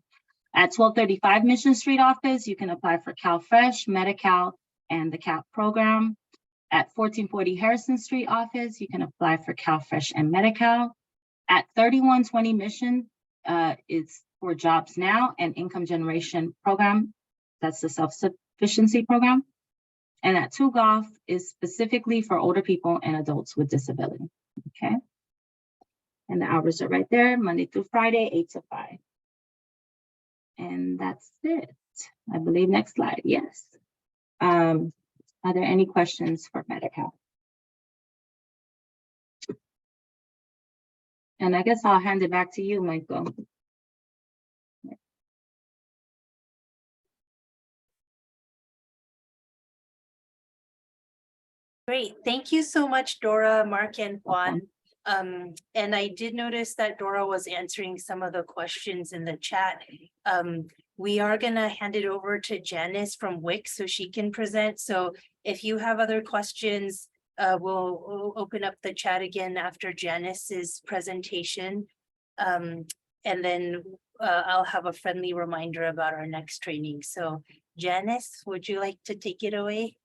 At 1235 Mission Street office, you can apply for CalFresh, Medi-Cal, and the CAAP program. At 1440 Harrison Street office, you can apply for CalFresh and Medi-Cal. At 3120 Mission, it's for Jobs Now and Income Generation Program. That's the self-sufficiency program. And at 2 Golf is specifically for older people and adults with disability, okay? And the hours are right there, Monday through Friday, 8 to 5. And that's it. I believe next slide, yes. Are there any questions for Medi-Cal? And I guess I'll hand it back to you, Michael. Great. Thank you so much, Dora, Mark, and Juan. And I did notice that Dora was answering some of the questions in the chat. We are gonna hand it over to Janice from WIC so she can present. So if you have other questions, we'll open up the chat again after Janice's presentation. And then I'll have a friendly reminder about our next training. So Janice, would you like to take it away?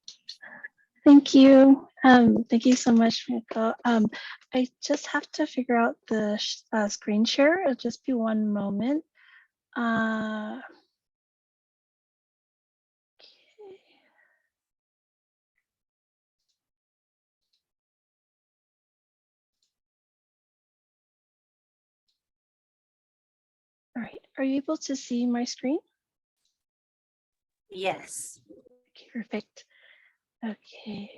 Thank you. Thank you so much, Miko. I just have to figure out the screen share. It'll just be one moment. Okay. All right. Are you able to see my screen? Yes. Okay, perfect. Okay.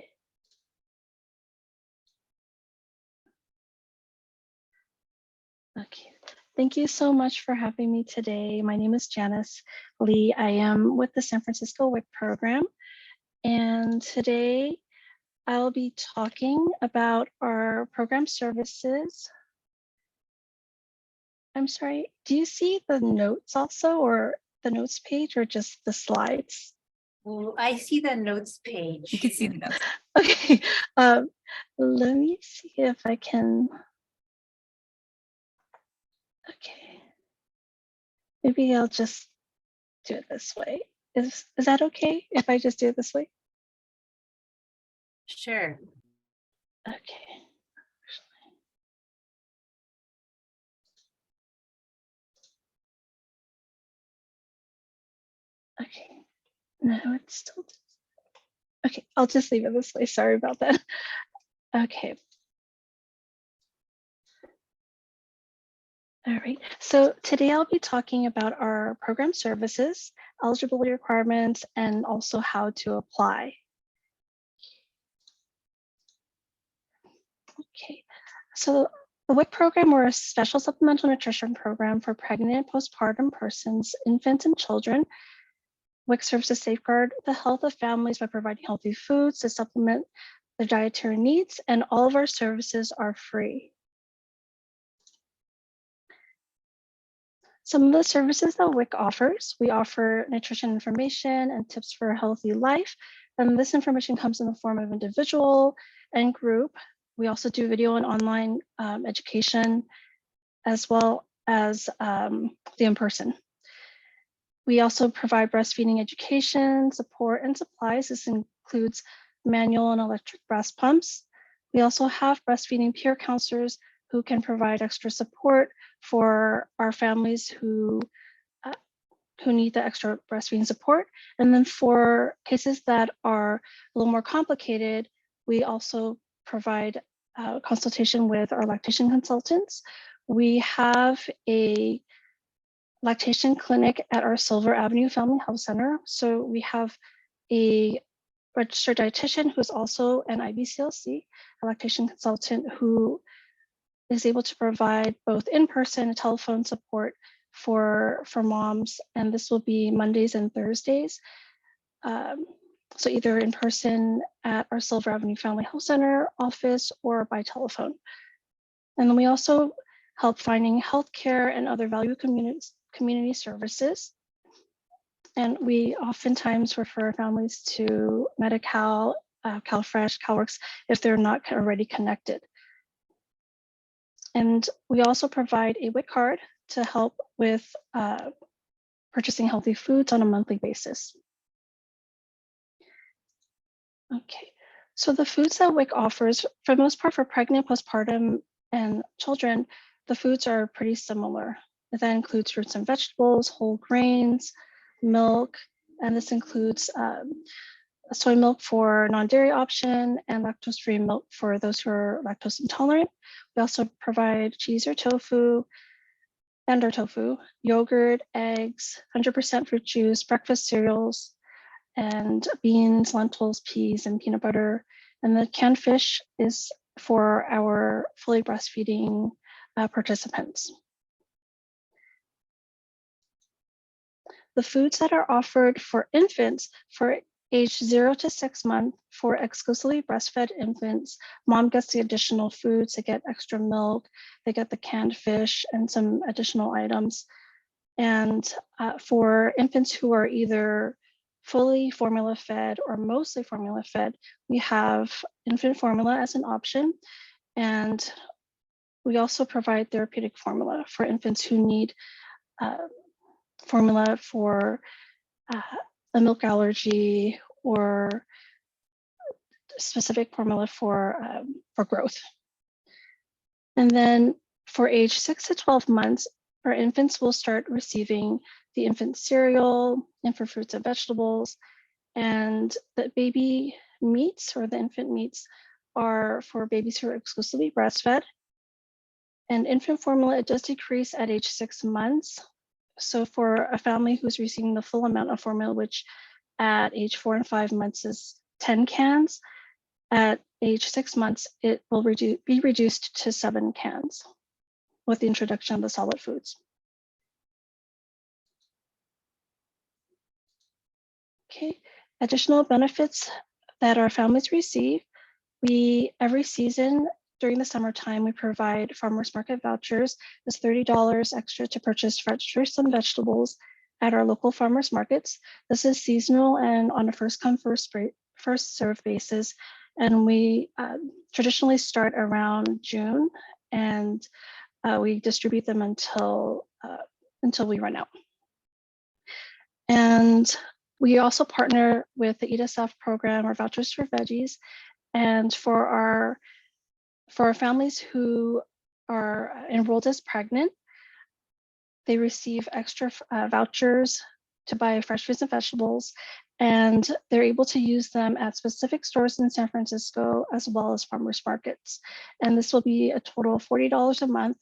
Okay. Thank you so much for having me today. My name is Janice Lee. I am with the San Francisco WIC program. And today I'll be talking about our program services. I'm sorry, do you see the notes also, or the notes page, or just the slides? Well, I see the notes page. You can see the notes. Okay, let me see if I can. Okay, maybe I'll just do it this way. Is that okay if I just do it this way? Sure. Okay. Okay, no, it's still. Okay, I'll just leave it this way. Sorry about that. Okay. All right, so today I'll be talking about our program services, eligibility requirements, and also how to apply. Okay, so the WIC program, or a special supplemental nutrition program for pregnant and postpartum persons, infants, and children. WIC serves to safeguard the health of families by providing healthy foods to supplement their dietary needs, and all of our services are free. Some of the services that WIC offers, we offer nutrition information and tips for a healthy life. And this information comes in the form of individual and group. We also do video and online education, as well as the in-person. We also provide breastfeeding education, support, and supplies. This includes manual and electric breast pumps. We also have breastfeeding peer counselors who can provide extra support for our families who need the extra breastfeeding support. And then for cases that are a little more complicated, we also provide consultation with our lactation consultants. We have a lactation clinic at our Silver Avenue Family Health Center. So we have a registered dietitian who's also an IBCLC, a lactation consultant who is able to provide both in-person and telephone support for moms, and this will be Mondays and Thursdays. So either in person at our Silver Avenue Family Health Center office or by telephone. And then we also help finding healthcare and other value community services. And we oftentimes refer families to Medi-Cal, CalFresh, CalWORKS, if they're not already connected. And we also provide a WIC card to help with purchasing healthy foods on a monthly basis. Okay, so the foods that WIC offers, for the most part for pregnant, postpartum, and children, the foods are pretty similar. That includes fruits and vegetables, whole grains, milk, and this includes soy milk for non-dairy option and lactose-free milk for those who are lactose intolerant. We also provide cheese or tofu, or tofu, yogurt, eggs, 100% fruit juice, breakfast cereals, and beans, lentils, peas, and peanut butter. And the canned fish is for our fully breastfeeding participants. The foods that are offered for infants for Age 0 to 6 months, for exclusively breastfed infants, mom gets the additional foods. They get extra milk, they get the canned fish and some additional items. And for infants who are either fully formula fed or mostly formula fed, we have infant formula as an option. And we also provide therapeutic formula for infants who need formula for a milk allergy or specific formula for growth. And then for age 6 to 12 months, our infants will start receiving the infant cereal, infant fruits and vegetables, and the baby meats or the infant meats are for babies who are exclusively breastfed. And infant formula, it does decrease at age 6 months. So for a family who's receiving the full amount of formula, which at age 4 and 5 months is 10 cans, at age 6 months, it will be reduced to 7 cans with the introduction of the solid foods. Okay, additional benefits that our families receive. Every season during the summertime, we provide farmers market vouchers. It's $30 extra to purchase fresh fruits and vegetables at our local farmers markets. This is seasonal and on a first come, first serve basis. And we traditionally start around June, and we distribute them until we run out. And we also partner with the EAT-SF program, or Vouchers for Veggies. And for our families who are enrolled as pregnant, they receive extra vouchers to buy fresh fruits and vegetables, and they're able to use them at specific stores in San Francisco as well as farmers markets. And this will be a total of $40 a month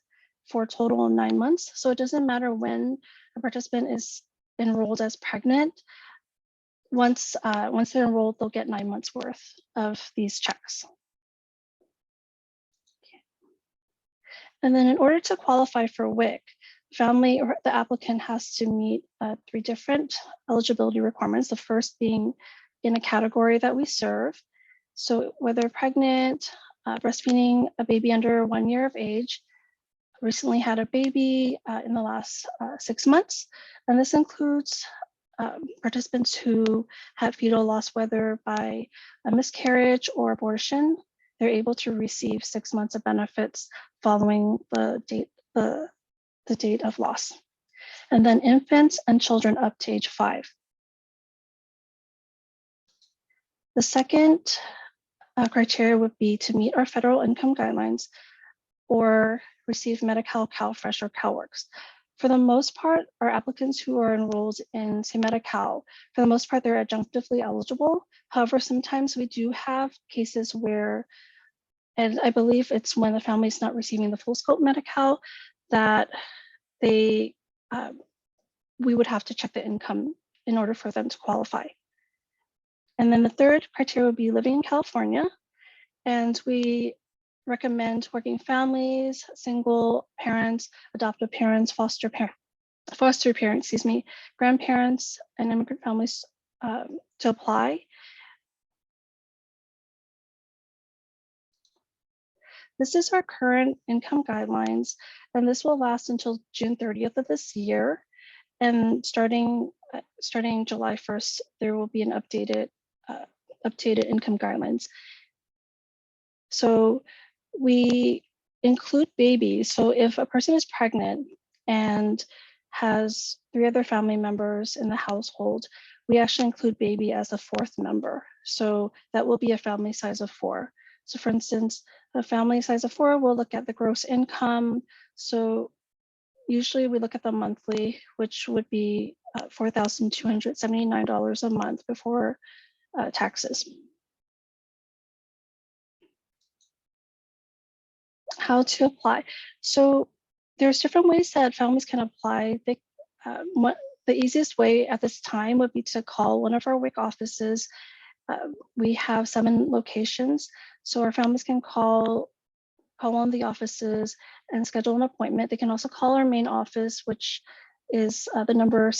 for a total of 9 months. So it doesn't matter when a participant is enrolled as pregnant. Once they're enrolled, they'll get 9 months worth of these checks. Okay. And then in order to qualify for WIC, family or the applicant has to meet 3 different eligibility requirements. The first being in a category that we serve. So whether pregnant, breastfeeding a baby under 1 year of age, recently had a baby in the last 6 months. And this includes participants who had fetal loss, whether by a miscarriage or abortion. They're able to receive 6 months of benefits following the date of loss. And then infants and children up to age 5. The second criteria would be to meet our federal income guidelines or receive Medi-Cal, CalFresh, or CalWORKS. For the most part, our applicants who are enrolled in, say, Medi-Cal, for the most part, they're adjunctively eligible. However, sometimes we do have cases where, and I believe it's when the family is not receiving the full scope Medi-Cal, that we would have to check the income in order for them to qualify. And then the third criteria would be living in California. And we recommend working families, single parents, adoptive parents, foster parents, grandparents, and immigrant families to apply. This is our current income guidelines, and this will last until June 30th of this year. And starting July 1st, there will be an updated income guidelines. So we include babies. So if a person is pregnant and has 3 other family members in the household, we actually include baby as a 4th member. So that will be a family size of 4. So for instance, a family size of 4, we'll look at the gross income. So usually we look at the monthly, which would be $4,279 a month before taxes. How to apply. So there's different ways that families can apply. The easiest way at this time would be to call one of our WIC offices. We have 7 locations, so our families can call one of the offices and schedule an appointment. They can also call our main office, which is the number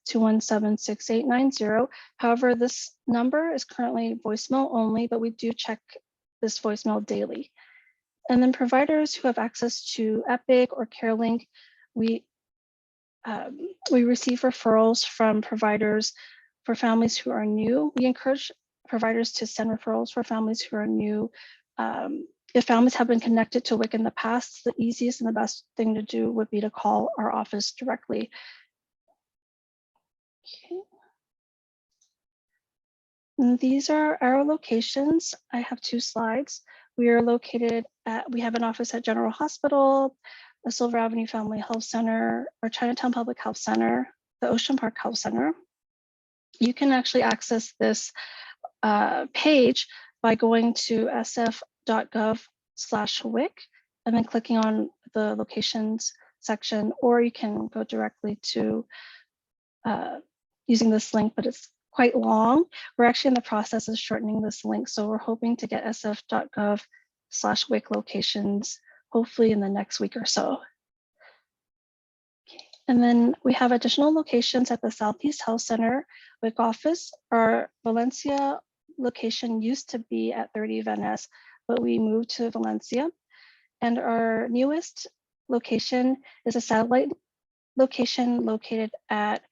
217-6890. However, this number is currently voicemail only, but we do check this voicemail daily. And then providers who have access to Epic or CareLink, we receive referrals from providers for families who are new. We encourage providers to send referrals for families who are new. If families have been connected to WIC in the past, the easiest and the best thing to do would be to call our office directly. Okay. And these are our locations. I have 2 slides. We are located at, we have an office at General Hospital, the Silver Avenue Family Health Center, or Chinatown Public Health Center, the Ocean Park Health Center. You can actually access this page by going to sf.gov/WIC and then clicking on the locations section, or you can go directly to using this link, but it's quite long. We're actually in the process of shortening this link, so we're hoping to get sf.gov/WIC locations hopefully in the next week or so. Okay. And then we have additional locations at the Southeast Health Center WIC office. Our Valencia location used to be at 30 Van Ness, but we moved to Valencia. And our newest location is a satellite location located at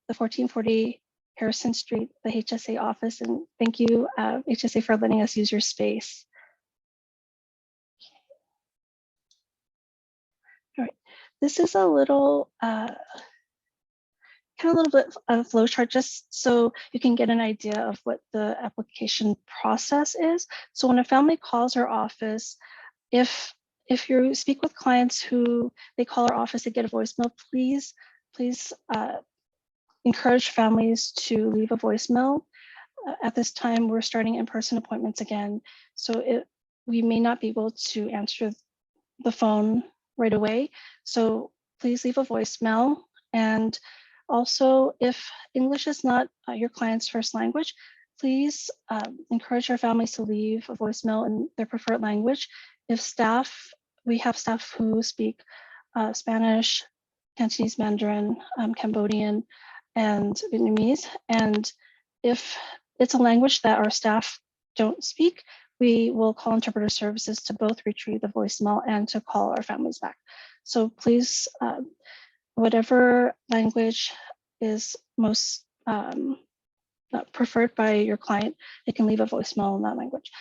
the 1440 Harrison Street, the HSA office. And thank you, HSA, for letting us use your space. All right, this is a little, kind of a little bit of a flow chart, just so you can get an idea of what the application process is. So when a family calls our office, if you speak with clients who they call our office to get a voicemail, please encourage families to leave a voicemail. At this time, we're starting in-person appointments again, so we may not be able to answer the phone right away. So please leave a voicemail. And also, if English is not your client's first language, please encourage our families to leave a voicemail in their preferred language. If staff, we have staff who speak Spanish, Cantonese, Mandarin, Cambodian, and Vietnamese. And if it's a language that our staff don't speak, we will call interpreter services to both retrieve the voicemail and to call our families back. So please, whatever language is most preferred by your client, they can leave a voicemail in that language.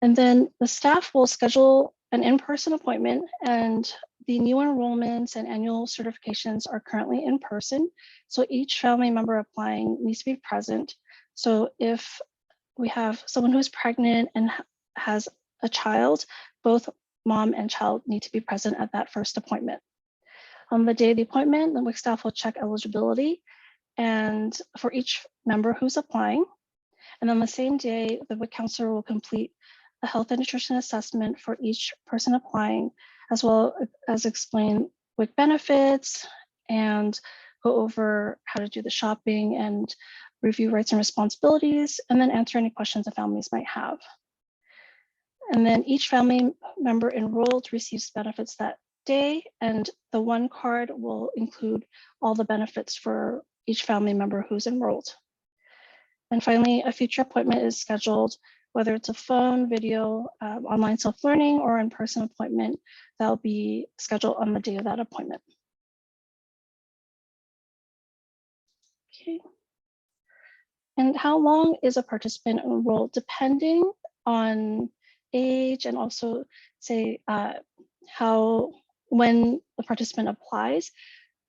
And then the staff will schedule an in-person appointment, and the new enrollments and annual certifications are currently in person. So each family member applying needs to be present. So if we have someone who is pregnant and has a child, both mom and child need to be present at that first appointment. On the day of the appointment, the WIC staff will check eligibility and for each member who's applying. And on the same day, the WIC counselor will complete a health and nutrition assessment for each person applying, as well as explain WIC benefits and go over how to do the shopping and review rights and responsibilities, and then answer any questions the families might have. And then each family member enrolled receives benefits that day, and the one card will include all the benefits for each family member who's enrolled. And finally, a future appointment is scheduled, whether it's a phone, video, online self-learning, or in-person appointment, that'll be scheduled on the day of that appointment. Okay. And how long is a participant enrolled? Depending on age and also say when the participant applies.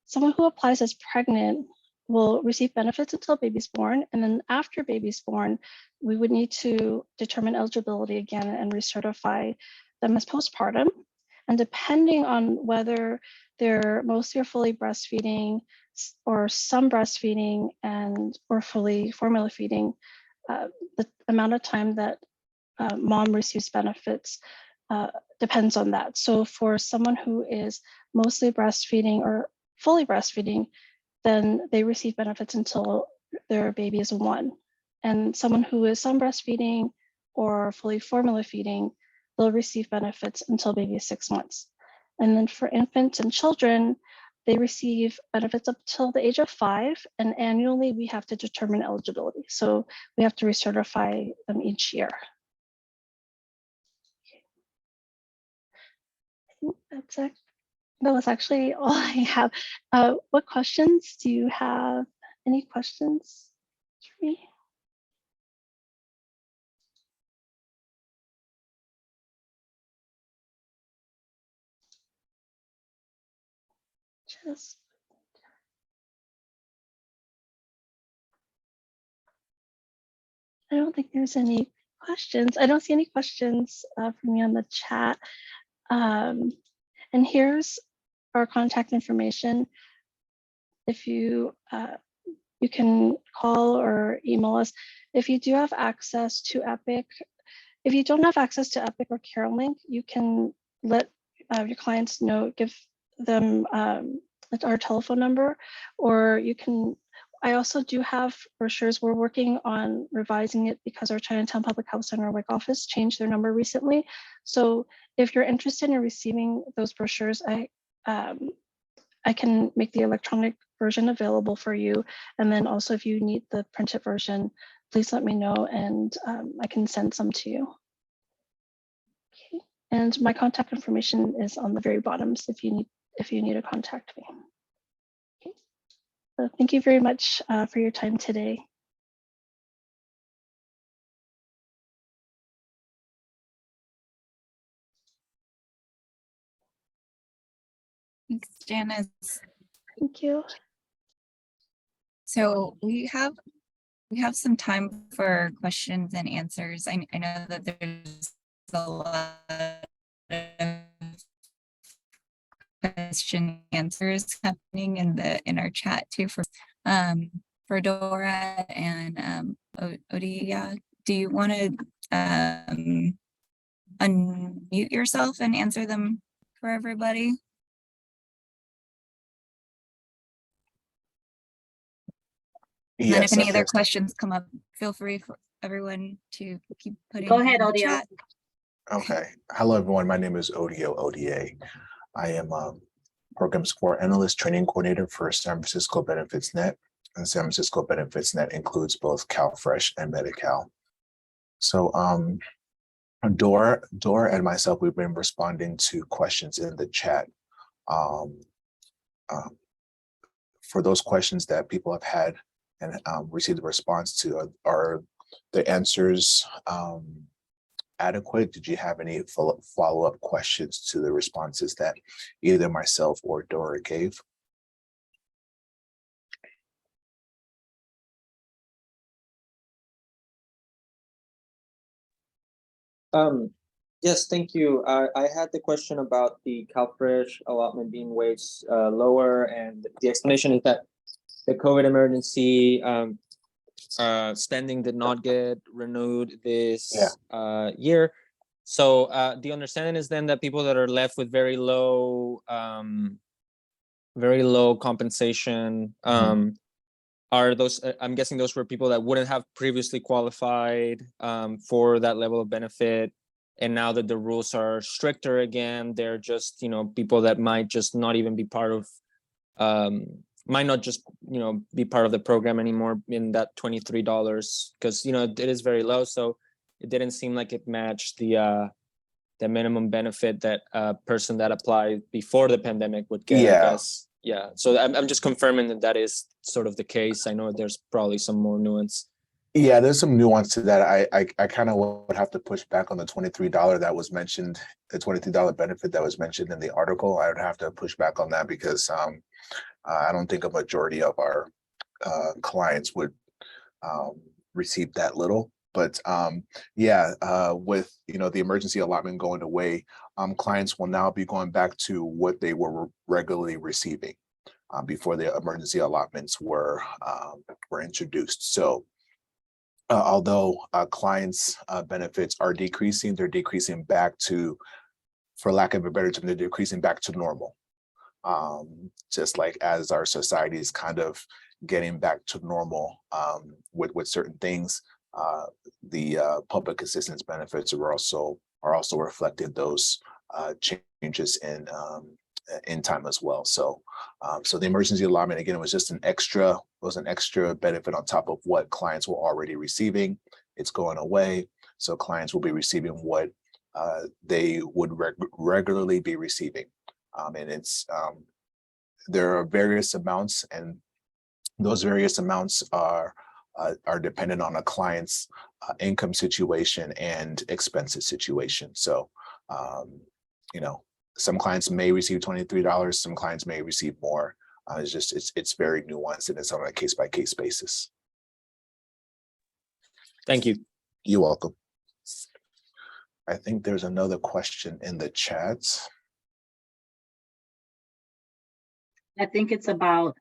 Someone who applies as pregnant will receive benefits until baby's born, and then after baby's born, we would need to determine eligibility again and recertify them as postpartum. And depending on whether they're mostly or fully breastfeeding or some breastfeeding or fully formula feeding, the amount of time that mom receives benefits depends on that. So for someone who is mostly breastfeeding or fully breastfeeding, then they receive benefits until their baby is 1. And someone who is some breastfeeding or fully formula feeding, they'll receive benefits until baby is 6 months. And then for infants and children, They receive benefits up till the age of 5, and annually we have to determine eligibility. So we have to recertify them each year. I think that was actually all I have. What questions do you have? Any questions for me? Just I don't think there's any questions. I don't see any questions for me on the chat. And here's our contact information. If you you can call or email us. If you do have access to Epic, if you don't have access to Epic or CareLink, you can let your clients know, give them our telephone number, or you can. I also do have brochures. We're working on revising it because our Chinatown Public Health Center WIC office changed their number recently. So if you're interested in receiving those brochures, I can make the electronic version available for you. And then also if you need the printed version, please let me know and I can send some to you. Okay. And my contact information is on the very bottom so if you need to contact me. Okay. So thank you very much for your time today. Thanks, Janice. Thank you. So we have some time for questions and answers. I know that there's a lot of question answers happening in our chat too for Dora and Odia. Do you want to unmute yourself and answer them for everybody? And then if any other questions come up, feel free for everyone to keep putting. Go ahead, in the Odia. chat. Okay. Hello, everyone. My name is Odio ODA. I am a Program Support Analyst Training Coordinator for San Francisco Benefits Net. And San Francisco Benefits Net includes both CalFresh and Medi-Cal. So Dora and myself, we've been responding to questions in the chat. For those questions that people have had and received a response to, are the answers adequate? Did you have any follow-up questions to the responses that either myself or Dora gave? Yes, thank you. I had the question about the CalFresh allotment being way lower, and the explanation is that the COVID emergency spending did not get renewed this year. So the understanding is then that people that are left with very low compensation are those, I'm guessing those were people that wouldn't have previously qualified for that level of benefit. And now that the rules are stricter again, they're just, people that might just not even be part of, might not just, be part of the program anymore in that $23, because, it is very low. So it didn't seem like it matched the minimum benefit that a person that applied before the pandemic would get, I guess. Yeah, so I'm just confirming that is sort of the case. I know there's probably some more nuance. Yeah, there's some nuance to that. I kind of would have to push back on the $23 that was mentioned, the $23 benefit that was mentioned in the article. I would have to push back on that because I don't think a majority of our clients would receive that little. But with the emergency allotment going away, clients will now be going back to what they were regularly receiving before the emergency allotments were introduced. So although clients' benefits are decreasing, they're decreasing back to, for lack of a better term, they're decreasing back to normal. Just like as our society is kind of getting back to normal with certain things, the public assistance benefits are also reflecting those changes in in time as well. So, so the emergency allotment, again, was just an extra benefit on top of what clients were already receiving. It's going away. So clients will be receiving what they would regularly be receiving. And it's, there are various amounts, and those various amounts are dependent on a client's income situation and expenses situation. So, you know, some clients may receive $23, some clients may receive more. It's very nuanced, and it's on a case-by-case basis. Thank you. You're welcome. I think there's another question in the chat. I think it's about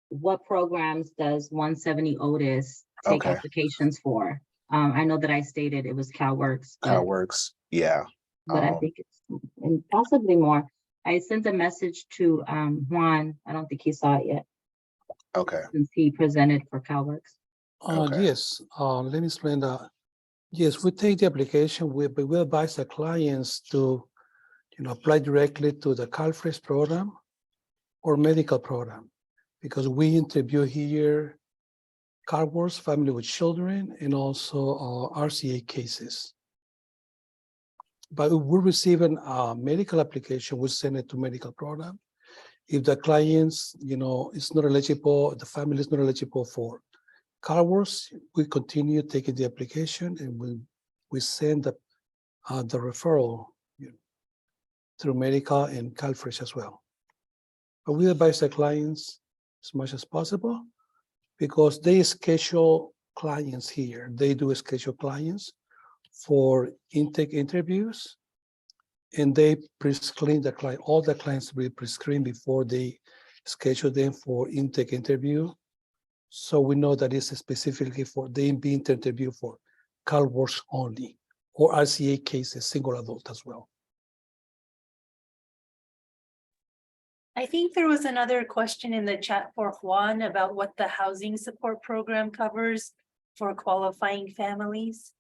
what programs does 170 Otis take Okay. applications for? I know that I stated it was CalWORKS. CalWORKS, yeah. But I think it's and possibly more. I sent a message to Juan. I don't think he saw it yet. Okay. Since he presented for CalWORKS. Okay. Yes, let me explain that. Yes, we take the application, we advise the clients to, apply directly to the CalFresh program or medical program, because we interview here CalWORKS, family with children, and also RCA cases. But if we receive a medical application, we send it to medical program. If the clients, is not eligible, the family is not eligible for CalWORKS, we continue taking the application, and we send the referral through medical and CalFresh as well. But we advise the clients as much as possible, because they schedule clients here. They do schedule clients for intake interviews, and they pre-screen the client. All the clients will be pre-screened before they schedule them for intake interview. So we know that it's specifically for them being interviewed for CalWORKS only, or RCA cases, single adult as well. I think there was another question in the chat for Juan about what the housing support program covers for qualifying families.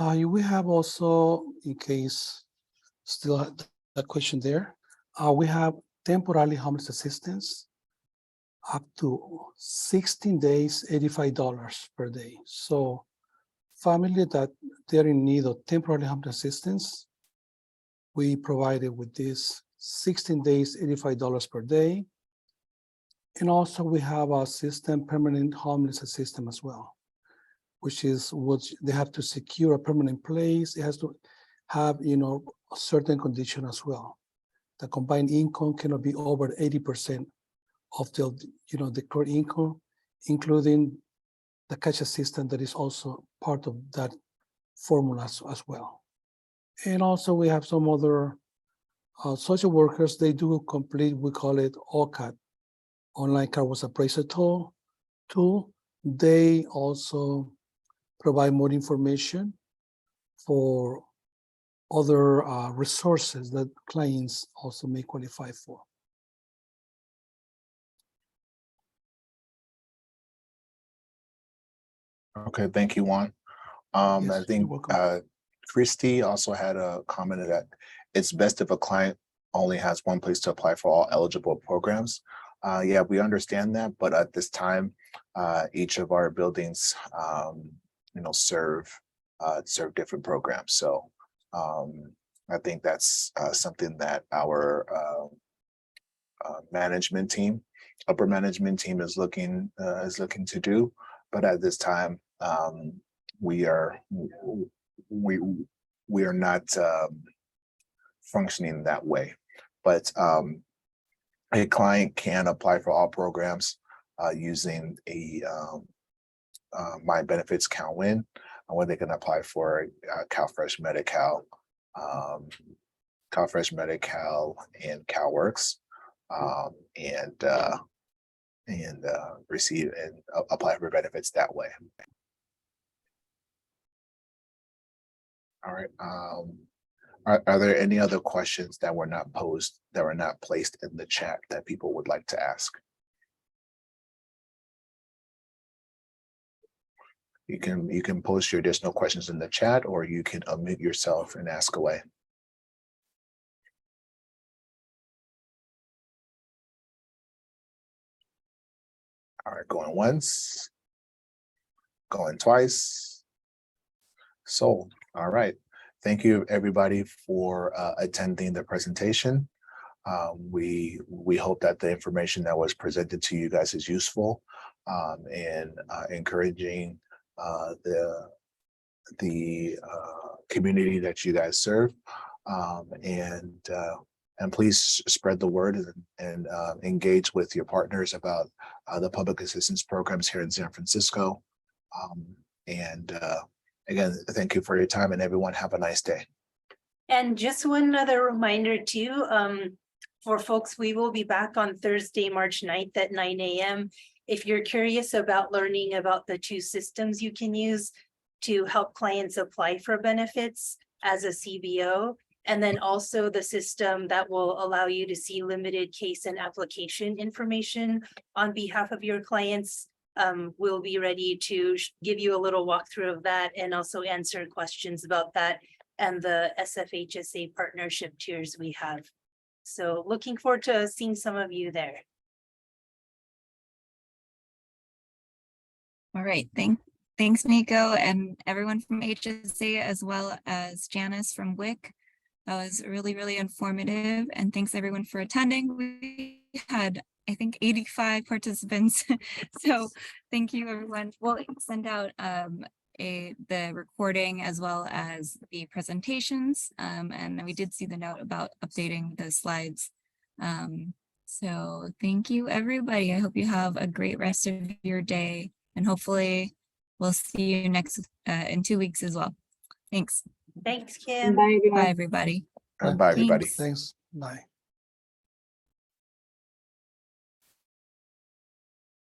We have also, in case still have that question there, we have temporarily homeless assistance up to 16 days, $85 per day. So family that they're in need of temporary homeless assistance, we provided with this 16 days, $85 per day. And also we have our system, permanent homeless system as well, which is what they have to secure a permanent place. It has to have, a certain condition as well. The combined income cannot be over 80% of the current income, including the cash assistance that is also part of that formula as well. And also we have some other social workers, they do complete, we call it OCAT, online CalWORKS appraisal tool. They also provide more information for other resources that clients also may qualify for. Okay, thank you, Juan. Yes, I think you're welcome. Christy also had a comment that it's best if a client only has one place to apply for all eligible programs. Yeah, we understand that, but at this time, each of our buildings, serve different programs. So I think that's something that our management team, upper management team, is looking to do. But at this time, we are not functioning that way. But a client can apply for all programs using a My Benefits CalWin, where they can apply for CalFresh, Medi-Cal, CalFresh, Medi-Cal, and CalWORKS, and receive and apply for benefits that way. All right. Are there any other questions that were not posed, that were not placed in the chat that people would like to ask? You can post your additional questions in the chat, or you can unmute yourself and ask away. right, going once, going twice. Sold. All right. Thank you, everybody, for attending the presentation. We hope that the information that was presented to you guys is useful and encouraging the community that you guys serve. And please spread the word and engage with your partners about the public assistance programs here in San Francisco. Again, thank you for your time, and everyone have a nice day. And just one other reminder too, for folks, we will be back on Thursday, March 9th at 9 a.m. If you're curious about learning about the two systems you can use to help clients apply for benefits as a CBO, and then also the system that will allow you to see limited case and application information on behalf of your clients. We'll be ready to give you a little walkthrough of that and also answer questions about that and the SFHSA partnership tiers we have. So looking forward to seeing some of you there. All right, thanks, Nico, and everyone from HSA, as well as Janice from WIC. That was really, really informative, and thanks everyone for attending. We had, I think, 85 participants. So thank you, everyone. We'll send out the recording as well as the presentations. And we did see the note about updating the slides. So thank you, everybody. I hope you have a great rest of your day, and hopefully we'll see you next in 2 weeks as well. Thanks. Thanks, Kim. Bye, everyone. Bye, everybody. Bye, everybody. Thanks. Thanks. Bye.